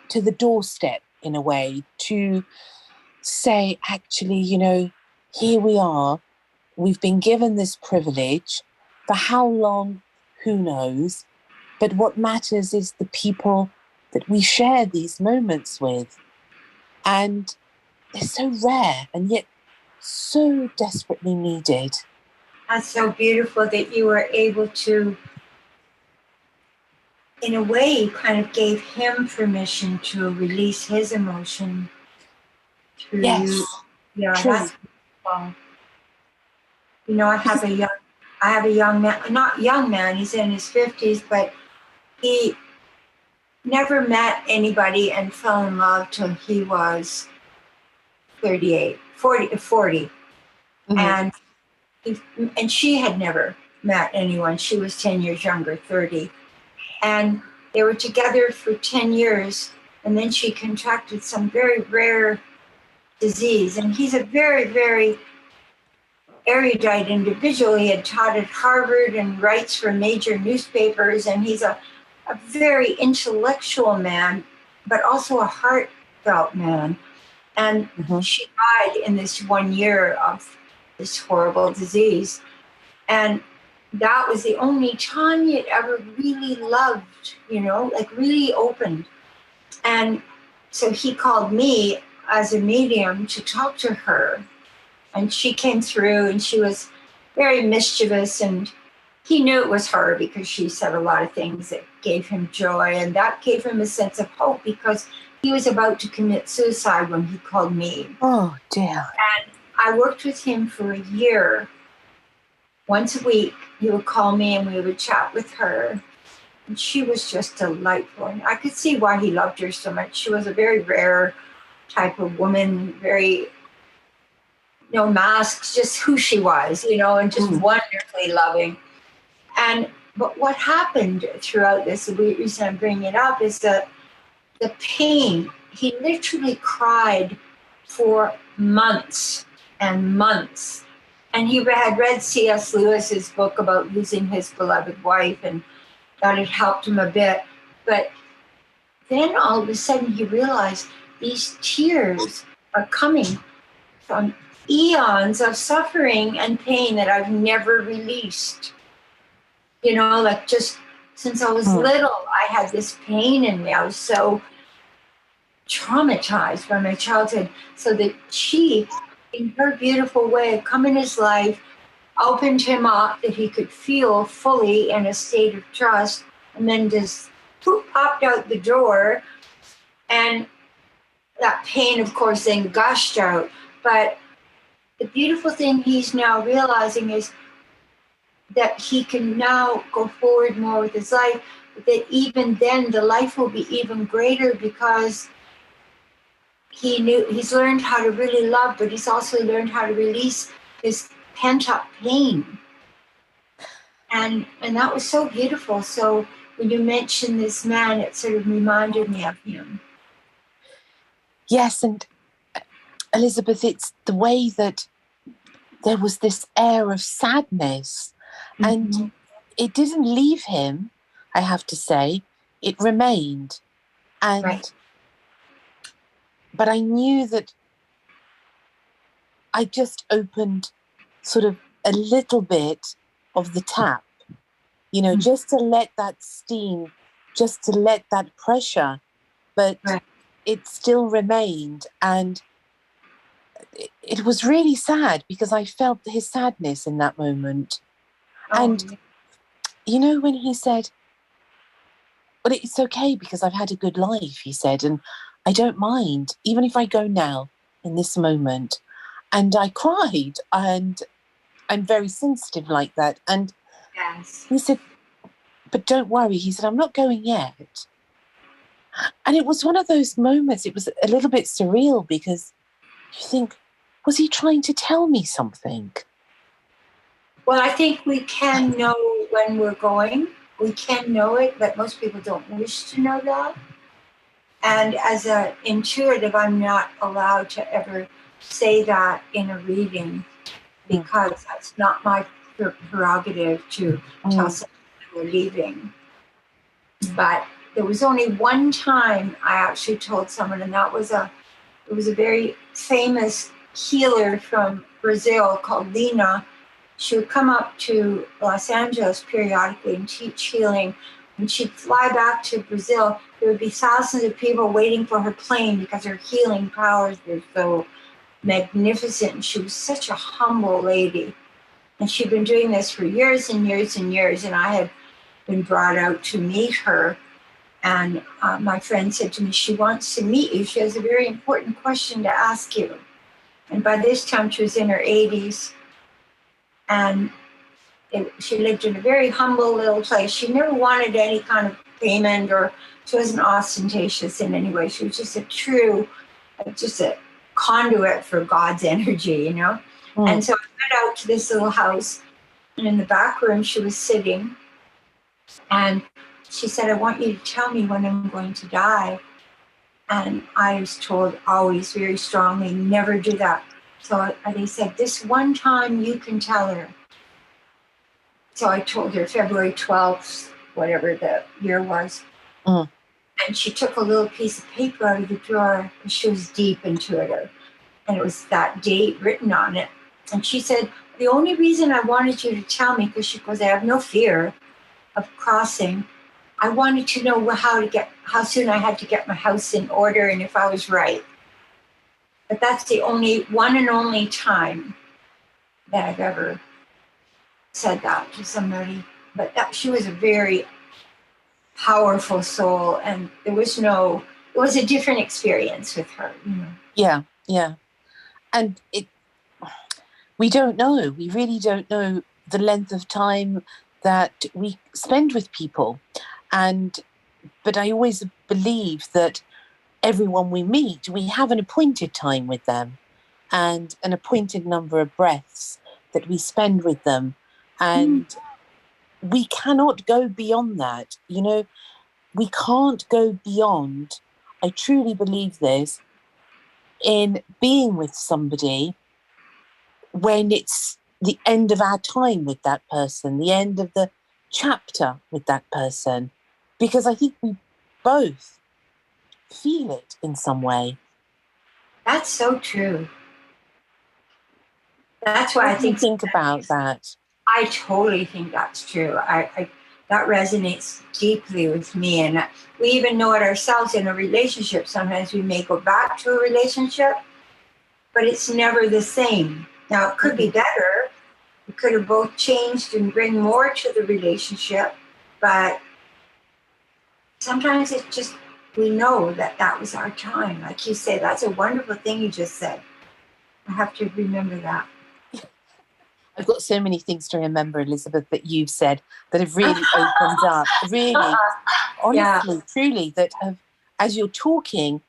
to the doorstep in a way, to say, actually, you know, here we are. We've been given this privilege. For how long, who knows? But what matters is the people that we share these moments with. And they're so rare and yet so desperately needed. That's so beautiful that you were able to, in a way, you kind of gave him permission to release his emotion through you. Yeah, true. that's beautiful. You know, I have a young man, not young man, he's in his 50s, but he never met anybody and fell in love till he was 40. Mm-hmm. And she had never met anyone. She was 10 years younger, 30. And they were together for 10 years. And then she contracted some very rare disease. And he's a very, very erudite individual. He had taught at Harvard and writes for major newspapers. And he's a very intellectual man, but also a heartfelt man. And she died in this 1 year of this horrible disease. And that was the only time he had ever really loved, you know, like really opened. And so he called me as a medium to talk to her. And she came through and she was very mischievous, and he knew it was her because she said a lot of things that gave him joy, and that gave him a sense of hope because he was about to commit suicide when he called me. Oh, dear. And I worked with him for a year. Once a week, he would call me and we would chat with her. And she was just delightful. And I could see why he loved her so much. She was a very rare type of woman, very no masks, just who she was, and just wonderfully loving. But what happened throughout this, the reason I'm bringing it up is that the pain, he literally cried for months and months. And he had read C.S. Lewis's book about losing his beloved wife, and that had helped him a bit. But then all of a sudden he realized these tears are coming from eons of suffering and pain that I've never released. Like just since I was little, I had this pain in me. I was so traumatized by my childhood. So that she, in her beautiful way, come in his life, opened him up that he could feel fully in a state of trust, and then just popped out the door. And that pain, of course, then gushed out. But the beautiful thing he's now realizing is that he can now go forward more with his life, but that even then the life will be even greater because he's learned how to really love, but he's also learned how to release his pent-up pain. And that was so beautiful. So when you mentioned this man, it sort of reminded me of him. Yes, and Elizabeth, it's the way that there was this air of sadness, and it didn't leave him, I have to say. It remained. And Right. But I knew that I just opened sort of a little bit of the tap, just to let that steam, just to let that pressure, but it still remained. And it was really sad because I felt his sadness in that moment. And, when he said, well, it's okay because I've had a good life, he said, and I don't mind, even if I go now in this moment. And I cried, and I'm very sensitive like that. And he said, but don't worry. He said, I'm not going yet. And it was one of those moments, it was a little bit surreal because you think, was he trying to tell me something? Well, I think we can know when we're going. We can know it, but most people don't wish to know that. And as an intuitive, I'm not allowed to ever say that in a reading because that's not my prerogative to tell someone we're leaving. But there was only one time I actually told someone, and it was a very famous healer from Brazil called Lina. She would come up to Los Angeles periodically and teach healing. When she'd fly back to Brazil, there would be thousands of people waiting for her plane because her healing powers were so magnificent. And she was such a humble lady. And she'd been doing this for years and years and years. And I had been brought out to meet her. And my friend said to me, she wants to meet you. She has a very important question to ask you. And by this time, she was in her 80s. And she lived in a very humble little place. She never wanted any kind of payment, or she wasn't ostentatious in any way. She was just just a conduit for God's energy, And so I went out to this little house, and in the back room she was sitting, and she said, I want you to tell me when I'm going to die. And I was told always very strongly, never do that. So they said, this one time you can tell her. So I told her February 12th, whatever the year was. And she took a little piece of paper out of the drawer, and she was deep intuitive. And it was that date written on it. And she said, the only reason I wanted you to tell me, because she goes, I have no fear of crossing. I wanted to know how soon I had to get my house in order and if I was right. But that's the one and only time that I've ever said that to somebody. But she was a very powerful soul, and it was a different experience with her. Yeah. And we don't know. We really don't know the length of time that we spend with people. But I always believe that everyone we meet, we have an appointed time with them and an appointed number of breaths that we spend with them. And we cannot go beyond that. We can't go beyond, I truly believe this, in being with somebody when it's the end of our time with that person, the end of the chapter with that person, because I think we both feel it in some way. That's so true. That's why I think about that. I totally think that's true. I that resonates deeply with me, and we even know it ourselves in a relationship. Sometimes we may go back to a relationship, but it's never the same. Now it could be better. We could have both changed and bring more to the relationship, but sometimes it's just we know that was our time. Like you say, that's a wonderful thing you just said. I have to remember that. I've got so many things to remember, Elizabeth, that you've said that have really opened up. Really, honestly, truly, that as you're talking,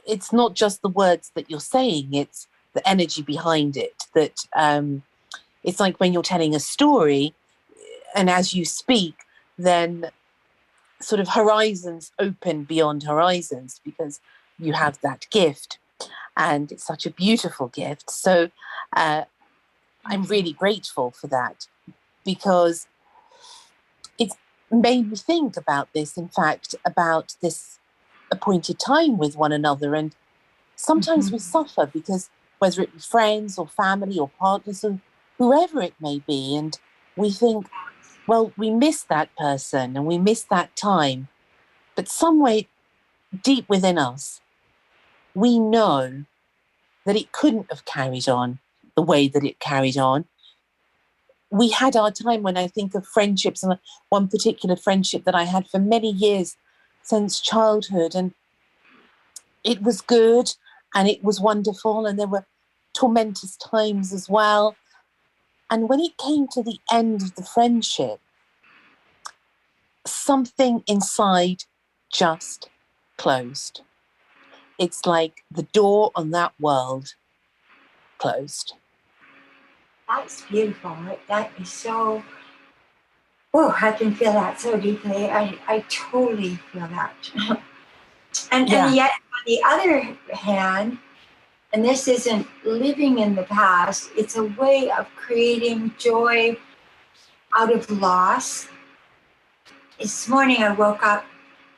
it's not just the words that you're saying, it's the energy behind it. That it's like when you're telling a story, and as you speak, then sort of horizons open beyond horizons because you have that gift. And it's such a beautiful gift. So I'm really grateful for that because it's made me think about this, in fact, about this appointed time with one another. And sometimes we suffer because whether it be friends or family or partners or whoever it may be, and we think, well, we miss that person and we miss that time. But somewhere deep within us, we know that it couldn't have carried on the way that it carried on. We had our time. When I think of friendships, and one particular friendship that I had for many years since childhood, and it was good and it was wonderful, and there were tormentous times as well. And when it came to the end of the friendship, something inside just closed. It's like the door on that world closed. That's beautiful. That is so. Oh, I can feel that so deeply. I totally feel that. And yet, on the other hand, and this isn't living in the past, it's a way of creating joy out of loss. This morning I woke up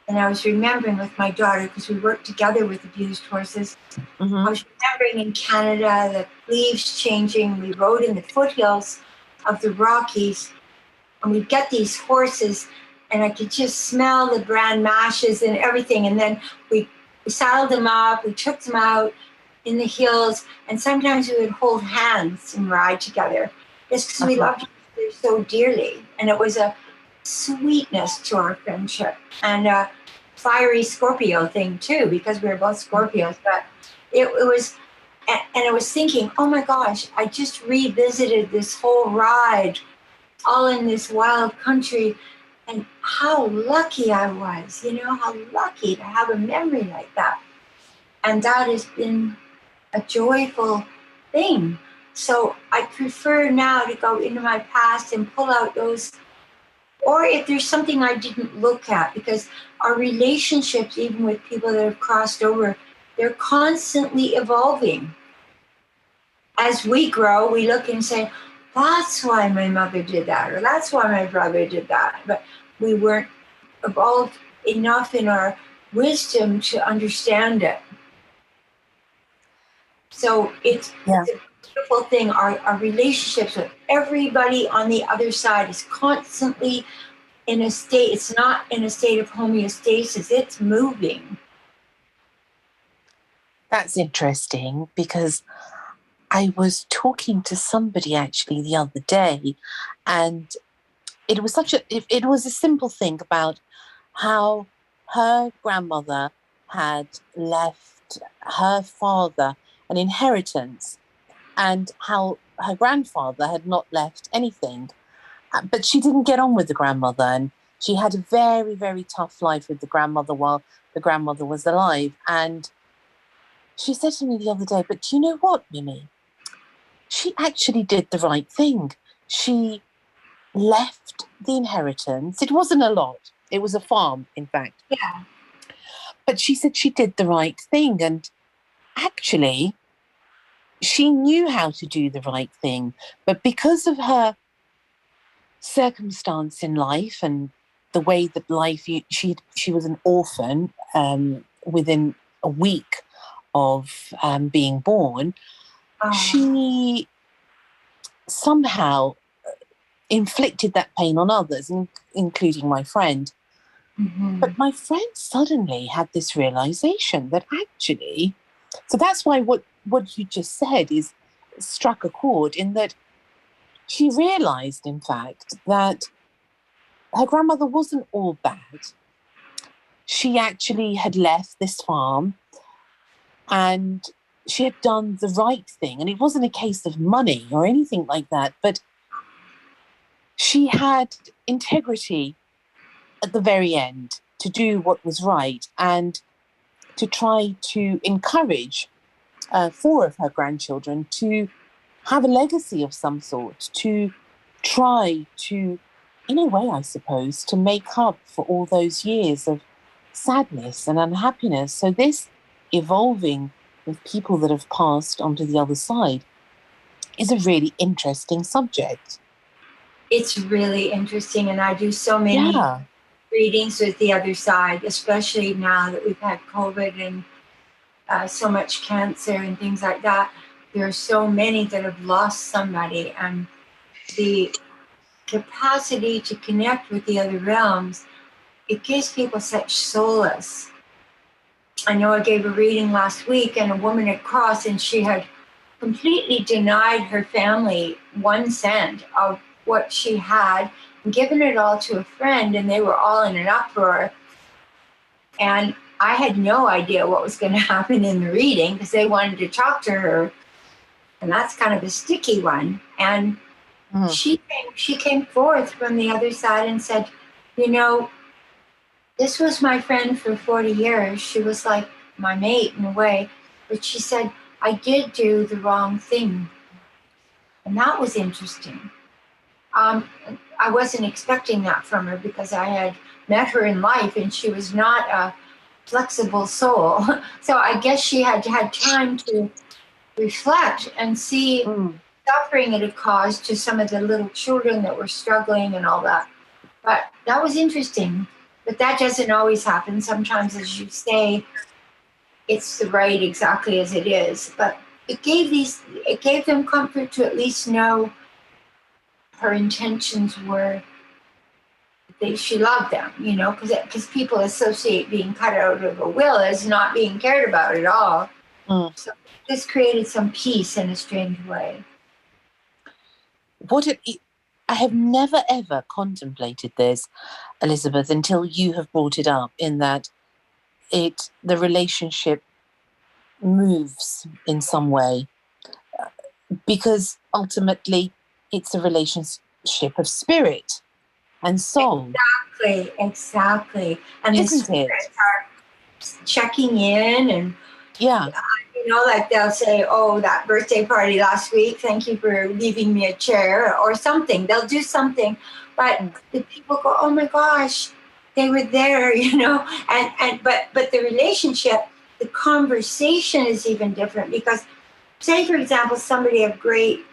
and I was remembering with my daughter, because we worked together with abused horses. I was remembering in Canada, the leaves changing. We rode in the foothills of the Rockies, and we'd get these horses, and I could just smell the bran mashes and everything. And then we saddled them up, we took them out in the hills, and sometimes we would hold hands and ride together just because we loved each other so dearly. And it was a sweetness to our friendship, and a fiery Scorpio thing too, because we were both Scorpios. But it was, and I was thinking, oh my gosh, I just revisited this whole ride all in this wild country, and how lucky I was, how lucky to have a memory like that. And that has been a joyful thing. So I prefer now to go into my past and pull out those, or if there's something I didn't look at, because our relationships, even with people that have crossed over, they're constantly evolving. As we grow, we look and say, that's why my mother did that, or that's why my brother did that. But we weren't evolved enough in our wisdom to understand it. So it's a beautiful thing. Our relationships with everybody on the other side is constantly in a state, it's not in a state of homeostasis, it's moving. That's interesting, because I was talking to somebody actually the other day, and it was it was a simple thing about how her grandmother had left her father an inheritance, and how her grandfather had not left anything. But she didn't get on with the grandmother, and she had a very, very tough life with the grandmother while the grandmother was alive. And she said to me the other day, but do you know what, Mimi? She actually did the right thing. She left the inheritance. It wasn't a lot. It was a farm, in fact. Yeah. But she said she did the right thing. And actually, she knew how to do the right thing. But because of her circumstance in life and the way that she was an orphan within a week of being born, she somehow inflicted that pain on others, including my friend. Mm-hmm. But my friend suddenly had this realization that actually, so that's why what you just said is struck a chord, in that she realized, in fact, that her grandmother wasn't all bad. She actually had left this farm, and she had done the right thing. And it wasn't a case of money or anything like that, but she had integrity at the very end to do what was right, and to try to encourage four of her grandchildren to have a legacy of some sort, to try to, in a way, I suppose, to make up for all those years of sadness and unhappiness. So this evolving with people that have passed onto the other side is a really interesting subject. It's really interesting, and I do so many Yeah. readings with the other side, especially now that we've had COVID and so much cancer and things like that. There are so many that have lost somebody, and the capacity to connect with the other realms, it gives people such solace. I know I gave a reading last week, and a woman had crossed, and she had completely denied her family 1 cent of what she had and given it all to a friend, and they were all in an uproar. And I had no idea what was going to happen in the reading because they wanted to talk to her, and that's kind of a sticky one. And she came forth from the other side and said, you know, this was my friend for 40 years. She was like my mate in a way. But she said, I did do the wrong thing. And that was interesting. I wasn't expecting that from her because I had met her in life and she was not a flexible soul. So I guess she had had time to reflect and see suffering it had caused to some of the little children that were struggling and all that. But that was interesting. But that doesn't always happen. Sometimes, as you say, it's the right exactly as it is. But it gave them comfort to at least know her intentions were she loved them, you know, because people associate being cut out of a will as not being cared about at all. So this created some peace in a strange way. I have never ever contemplated this, Elizabeth, until you have brought it up, in that the relationship moves in some way, because ultimately it's a relationship of spirit and soul. Exactly. And the Isn't it? spirits are checking in, and Yeah. you know, like they'll say, oh, that birthday party last week, thank you for leaving me a chair or something. They'll do something, but the people go, oh my gosh, they were there, you know. But the relationship, the conversation is even different, because say, for example, somebody of great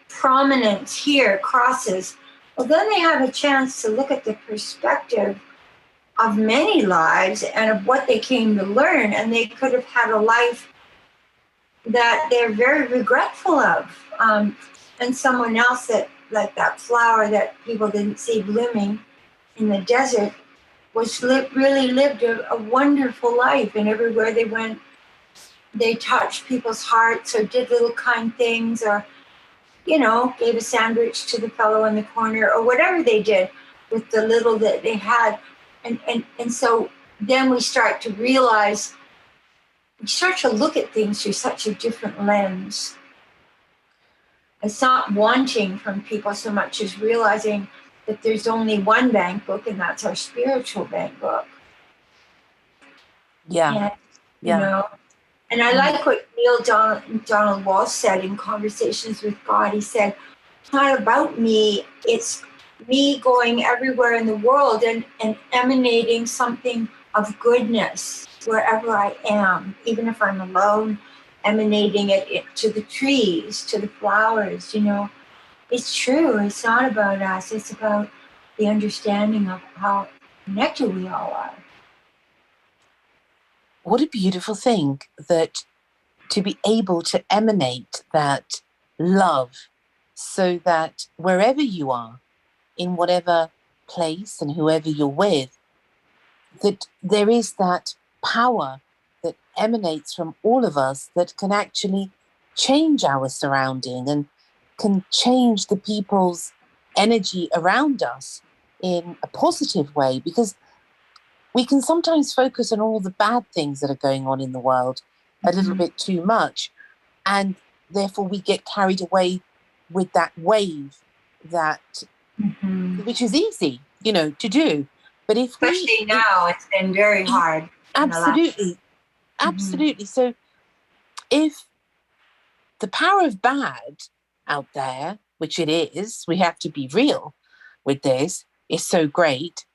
prominence here crosses, well, then they have a chance to look at the perspective of many lives and of what they came to learn, and they could have had a life that they're very regretful of. And someone else that, like that flower that people didn't see blooming in the desert, was really lived a wonderful life. And everywhere they went, they touched people's hearts or did little kind things, or, gave a sandwich to the fellow in the corner, or whatever they did with the little that they had. And so then we start to realize, we start to look at things through such a different lens. It's not wanting from people so much as realizing that there's only one bank book, and that's our spiritual bank book. Yeah. And, Yeah. And I like what Neil Donald Walsh said in Conversations with God. He said, it's not about me, it's me going everywhere in the world and emanating something of goodness wherever I am, even if I'm alone, emanating it to the trees, to the flowers, It's true, it's not about us, it's about the understanding of how connected we all are. What a beautiful thing that to be able to emanate that love, so that wherever you are, in whatever place and whoever you're with, that there is that power that emanates from all of us that can actually change our surrounding and can change the people's energy around us in a positive way, because we can sometimes focus on all the bad things that are going on in the world a little bit too much, and therefore we get carried away with that wave that which is easy, to do. But if Especially now, it's been very hard. Absolutely. So if the power of bad out there, which it is, we have to be real with this, is so great,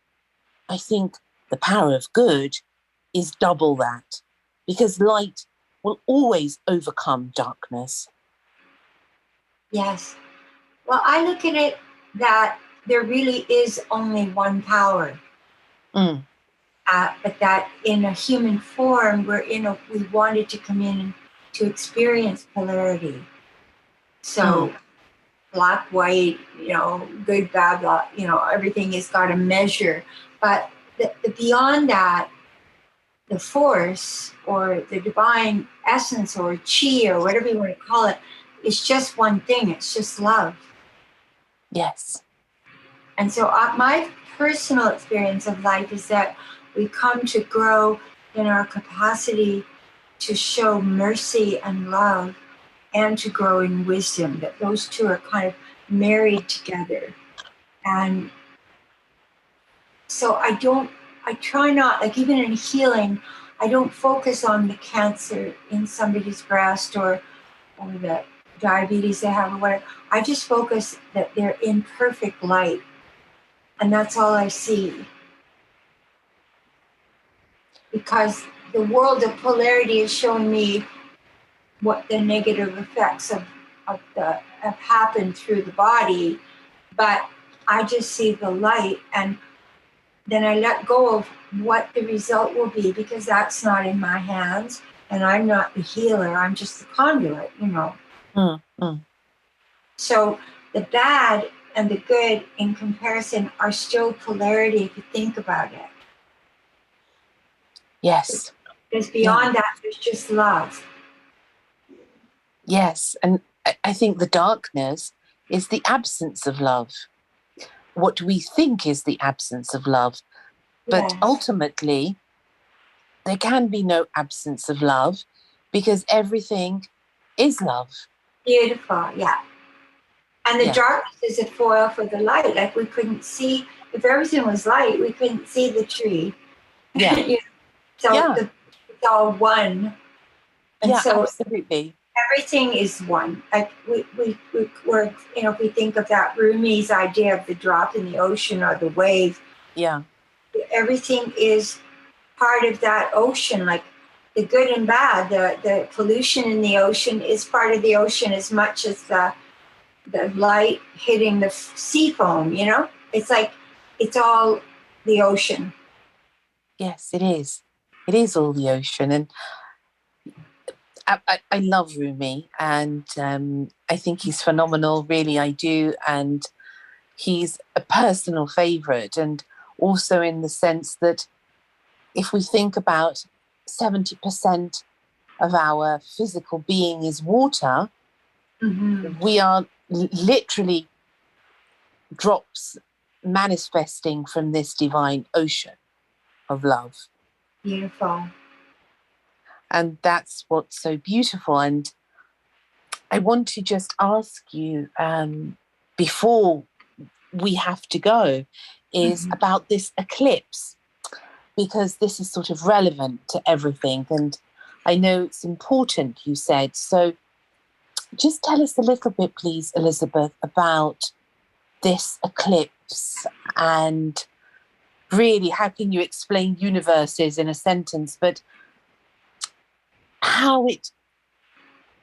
I think the power of good is double that, because light will always overcome darkness. Yes. Well, I look at it that there really is only one power. But that in a human form, we wanted to come in to experience polarity. So black, white, good, bad, blah, everything has got a measure. But beyond that, the force or the divine essence or chi or whatever you want to call it, is just one thing. It's just love. Yes. And so my personal experience of life is that we come to grow in our capacity to show mercy and love, and to grow in wisdom, that those two are kind of married together. And so I try not, like even in healing, I don't focus on the cancer in somebody's breast or the diabetes they have or whatever. I just focus that they're in perfect light. And that's all I see. Because the world of polarity is showing me what the negative effects have happened through the body. But I just see the light, and then I let go of what the result will be, because that's not in my hands, and I'm not the healer. I'm just the conduit, So the bad and the good in comparison are still polarity if you think about it. Yes. Because beyond that, there's just love. Yes. And I think the darkness is the absence of love. What we think is the absence of love. But ultimately, there can be no absence of love, because everything is love. Beautiful, yeah. And the darkness is a foil for the light. Like we couldn't see, if everything was light, we couldn't see the tree. Yeah. So it's all one. And so absolutely. Everything is one. Like we're, if we think of that Rumi's idea of the drop in the ocean or the wave, everything is part of that ocean. Like the good and bad, the pollution in the ocean is part of the ocean as much as the light hitting the sea foam, It's like, it's all the ocean. Yes, it is. It is all the ocean. And I love Rumi, and I think he's phenomenal. Really, I do, and he's a personal favourite, and also in the sense that if we think about 70% of our physical being is water, we are literally drops manifesting from this divine ocean of love. Beautiful. And that's what's so beautiful. And I want to just ask you, before we have to go, is about this eclipse, because this is sort of relevant to everything. And I know it's important, you said. So just tell us a little bit, please, Elizabeth, about this eclipse, and really, how can you explain universes in a sentence, but how it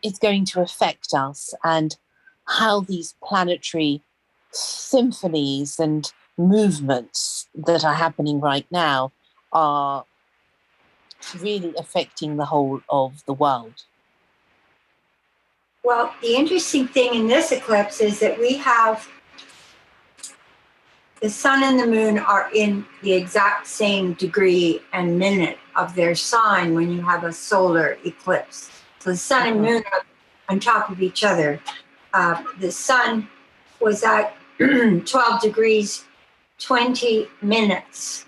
is going to affect us, and how these planetary symphonies and movements that are happening right now are really affecting the whole of the world. Well, the interesting thing in this eclipse is that we have the sun and the moon are in the exact same degree and minute of their sign when you have a solar eclipse. So the sun and moon are on top of each other. The sun was at 12 degrees, 20 minutes.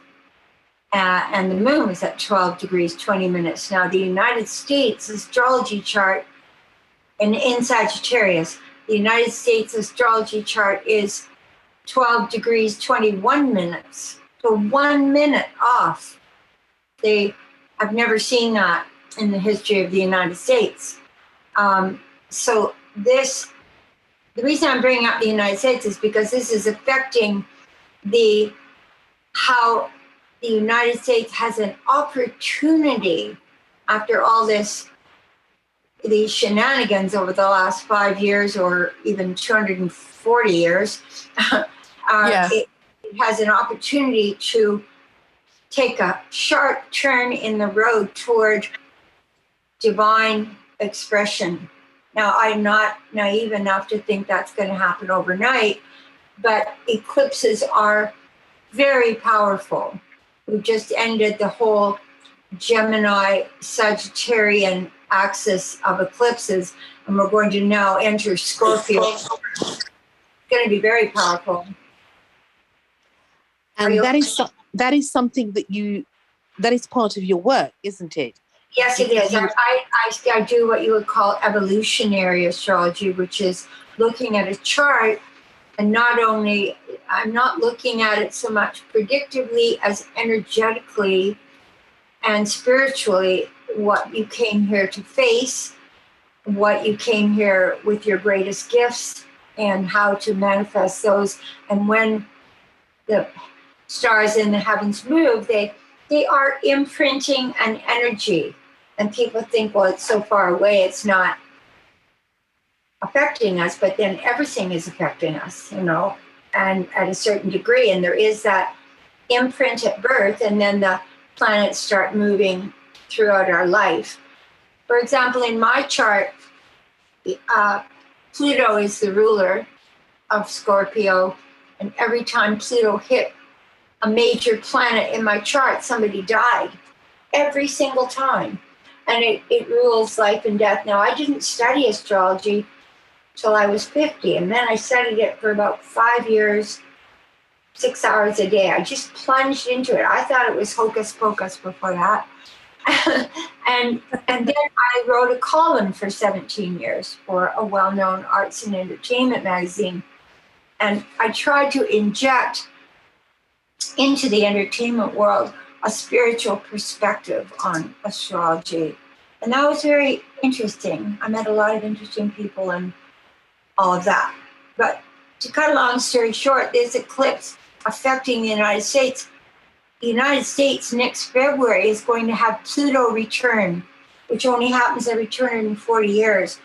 And the moon was at 12 degrees, 20 minutes. Now, the United States astrology chart, and in Sagittarius, the United States astrology chart is 12 degrees, 21 minutes. So 1 minute off. I've never seen that in the history of the United States. So the reason I'm bringing up the United States is because this is affecting how the United States has an opportunity after all these shenanigans over the last 5 years or even 240 years. It has an opportunity to take a sharp turn in the road toward divine expression. Now, I'm not naive enough to think that's going to happen overnight, but eclipses are very powerful. We've just ended the whole Gemini Sagittarian axis of eclipses, and we're going to now enter Scorpio. It's going to be very powerful. And that is something that is part of your work, isn't it? Yes, it is. I do what you would call evolutionary astrology, which is looking at a chart, and I'm not looking at it so much predictively as energetically and spiritually, what you came here to face, what you came here with your greatest gifts, and how to manifest those. And when the stars in the heavens move, they are imprinting an energy. And people think, well, it's so far away, it's not affecting us, but then everything is affecting us, and at a certain degree. And there is that imprint at birth, and then the planets start moving throughout our life. For example, in my chart, Pluto is the ruler of Scorpio, and every time Pluto hit a major planet in my chart, somebody died. Every single time. And it rules life and death. Now, I didn't study astrology till I was 50, and then I studied it for about 5 years, 6 hours a day. I just plunged into it. I thought it was hocus pocus before that. and then I wrote a column for 17 years for a well-known arts and entertainment magazine. And I tried to inject into the entertainment world a spiritual perspective on astrology. And that was very interesting. I met a lot of interesting people and all of that. But to cut a long story short, this eclipse affecting the United States next February is going to have Pluto return, which only happens every 240 years.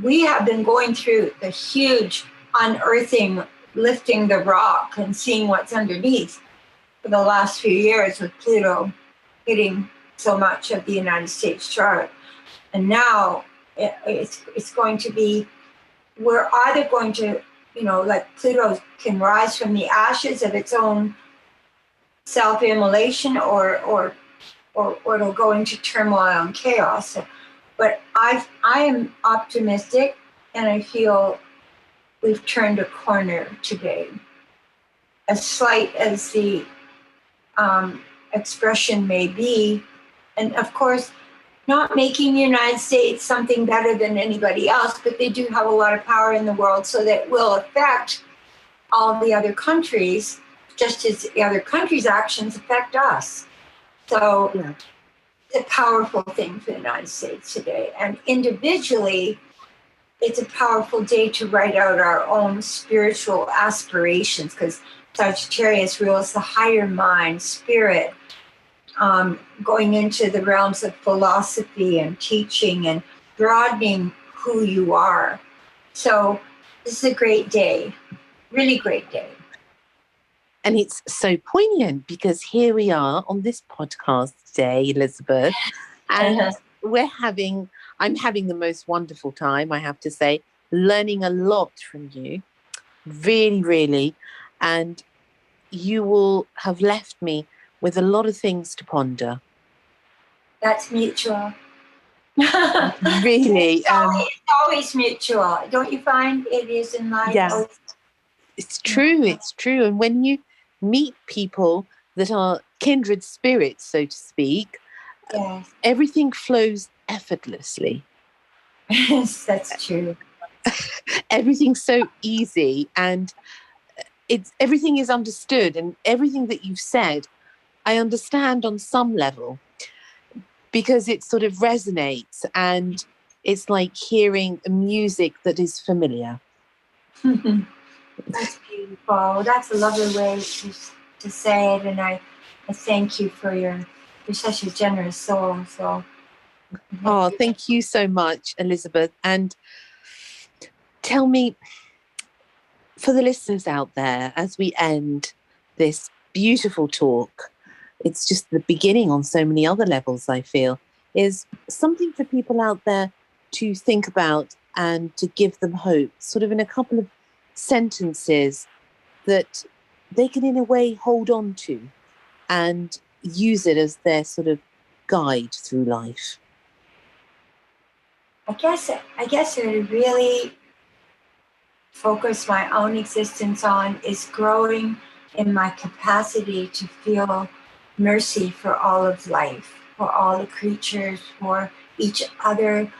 We have been going through the huge unearthing, lifting the rock and seeing what's underneath for the last few years with Pluto hitting so much of the United States chart. And now it's going to be, we're either going to, like Pluto can rise from the ashes of its own self-immolation, or it'll go into turmoil and chaos. But I am optimistic, and I feel we've turned a corner today. As slight as the expression may be, and of course, not making the United States something better than anybody else, but they do have a lot of power in the world, so that will affect all the other countries, just as the other countries' actions affect us. So Yeah. it's a powerful thing for the United States today. And individually, it's a powerful day to write out our own spiritual aspirations, because Sagittarius rules the higher mind, spirit, going into the realms of philosophy and teaching and broadening who you are. So this is a great day, really great day. And it's so poignant because here we are on this podcast today, Elizabeth, and I'm having the most wonderful time, I have to say, learning a lot from you, really, really. And you will have left me with a lot of things to ponder. That's mutual. Really. It's always mutual. Don't you find it is in life? Yeah, it's true. It's true. And when you meet people that are kindred spirits, so to speak, Yes. everything flows effortlessly. Yes, that's true. Everything's so easy, and everything is understood, and everything that you've said, I understand on some level because it sort of resonates, and it's like hearing a music that is familiar. That's beautiful. That's a lovely way to say it, and I thank you for you're such a generous soul. So Oh, thank you so much, Elizabeth. And tell me, for the listeners out there, as we end this beautiful talk, it's just the beginning on so many other levels, I feel, is something for people out there to think about and to give them hope, sort of in a couple of sentences that they can, in a way, hold on to and use it as their sort of guide through life. I guess it would really focus my own existence on is growing in my capacity to feel mercy for all of life, for all the creatures, for each other,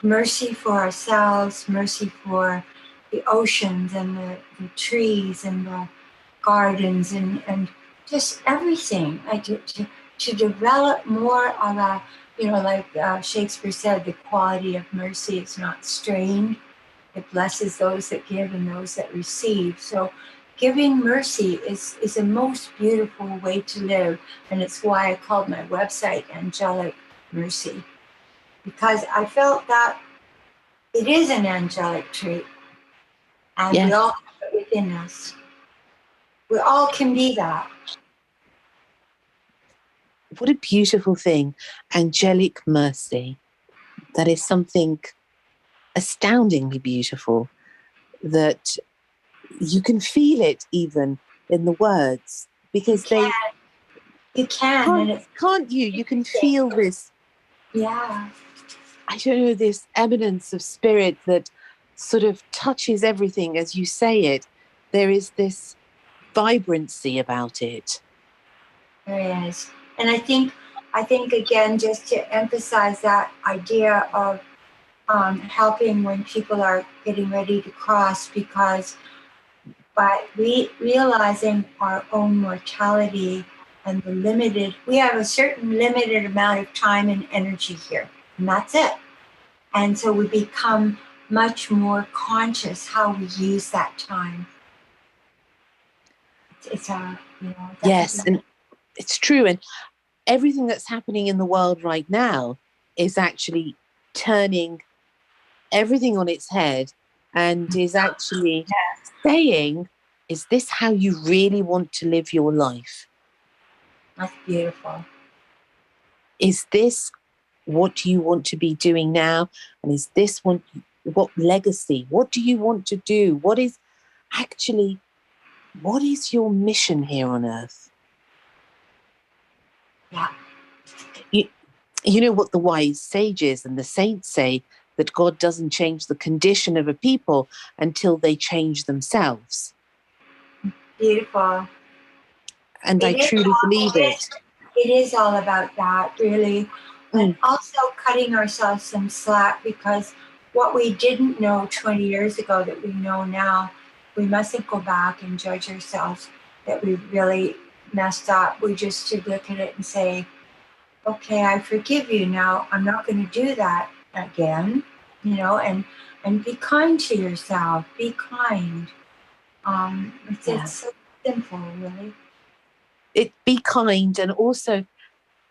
mercy for ourselves, mercy for the oceans and the trees and the gardens and just everything. To develop more of a, like Shakespeare said, the quality of mercy is not strained. It blesses those that give and those that receive. So giving mercy is the most beautiful way to live. And it's why I called my website Angelic Mercy, because I felt that it is an angelic trait. And Yes. we all have it within us. We all can be that. What a beautiful thing. Angelic mercy. That is something astoundingly beautiful, that you can feel it even in the words, because you can, and it's can't you? You can feel this. Yeah. I don't know, this eminence of spirit that sort of touches everything as you say it. There is this vibrancy about it. There is, and I think again, just to emphasize that idea of helping when people are getting ready to cross, because by realizing our own mortality and we have a certain limited amount of time and energy here, and that's it. And so we become much more conscious how we use that time. It's yes, and it's true. And everything that's happening in the world right now is actually turning everything on its head, and is actually saying, is this how you really want to live your life? That's beautiful. Is this what do you want to be doing now? And is this one, what legacy? What do you want to do? What is your mission here on earth? Yeah. You know what the wise sages and the saints say, that God doesn't change the condition of a people until they change themselves. Beautiful. And I truly believe it. It is all about that, really. And also cutting ourselves some slack, because what we didn't know 20 years ago that we know now, we mustn't go back and judge ourselves that we really messed up. We just should look at it and say, okay, I forgive you now. I'm not going to do that again, and be kind to yourself. Be kind. It's so simple, really. Be kind, and also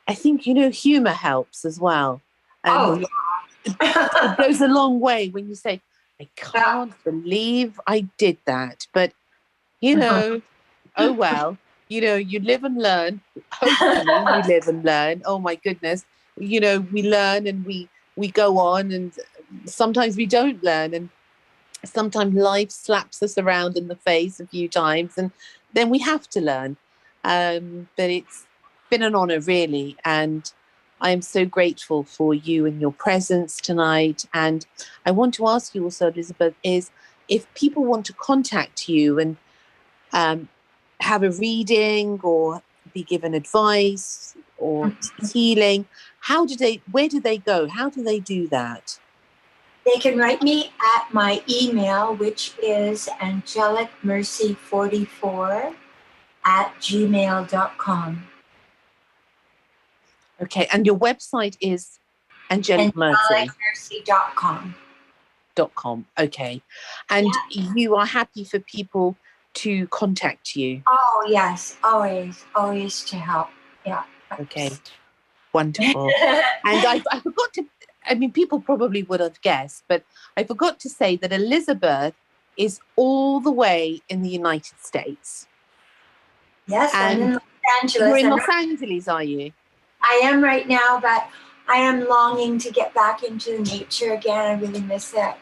I think, humor helps as well. And it goes a long way when you say, I can't believe I did that. But, oh well, you live and learn. Hopefully you live and learn. Oh my goodness. We learn and we go on, and sometimes we don't learn, and sometimes life slaps us around in the face a few times, and then we have to learn. But it's been an honor, really, and I am so grateful for you and your presence tonight. And I want to ask you also, Elizabeth, is if people want to contact you and have a reading or be given advice or healing, where do they go? How do they do that? They can write me at my email, which is angelicmercy44@gmail.com. Okay, and your website is angelicmercy.com. Okay, and you are happy for people to contact you? Oh yes, always to help. Yeah. Okay, wonderful. And I forgot to. I mean, people probably would have guessed, but I forgot to say that Elizabeth is all the way in the United States. Yes, I'm in Los Angeles. You're in Los Angeles, are you? I am right now, but I am longing to get back into the nature again. I really miss it.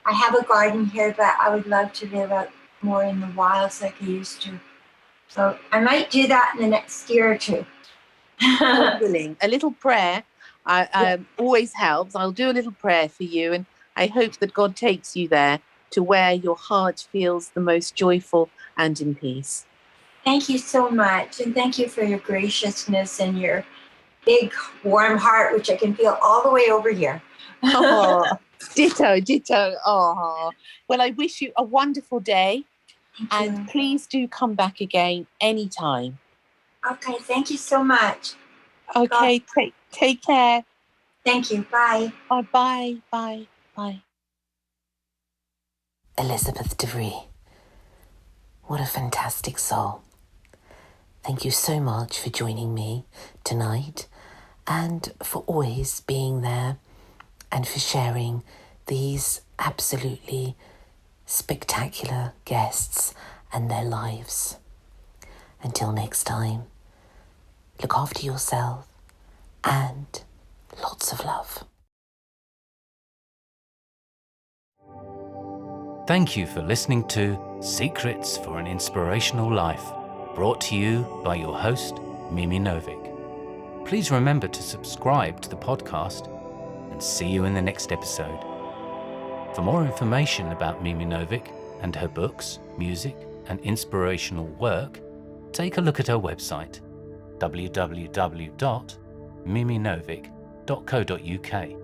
I have a garden here, but I would love to live out more in the wilds like I used to. So I might do that in the next year or two. God willing. A little prayer always helps. I'll do a little prayer for you, and I hope that God takes you there to where your heart feels the most joyful and in peace. Thank you so much, and thank you for your graciousness and your big, warm heart, which I can feel all the way over here. Oh, ditto. Oh, well, I wish you a wonderful day, and please do come back again anytime. Okay, thank you so much. Okay, take care. Thank you. Bye. Bye. Elizabeth De Vries. What a fantastic soul. Thank you so much for joining me tonight, and for always being there, and for sharing these absolutely spectacular guests and their lives. Until next time, look after yourself and lots of love. Thank you for listening to Secrets for an Inspirational Life, brought to you by your host, Mimi Novic. Please remember to subscribe to the podcast, and see you in the next episode. For more information about Mimi Novic and her books, music, and inspirational work, take a look at her website, www.miminovic.co.uk.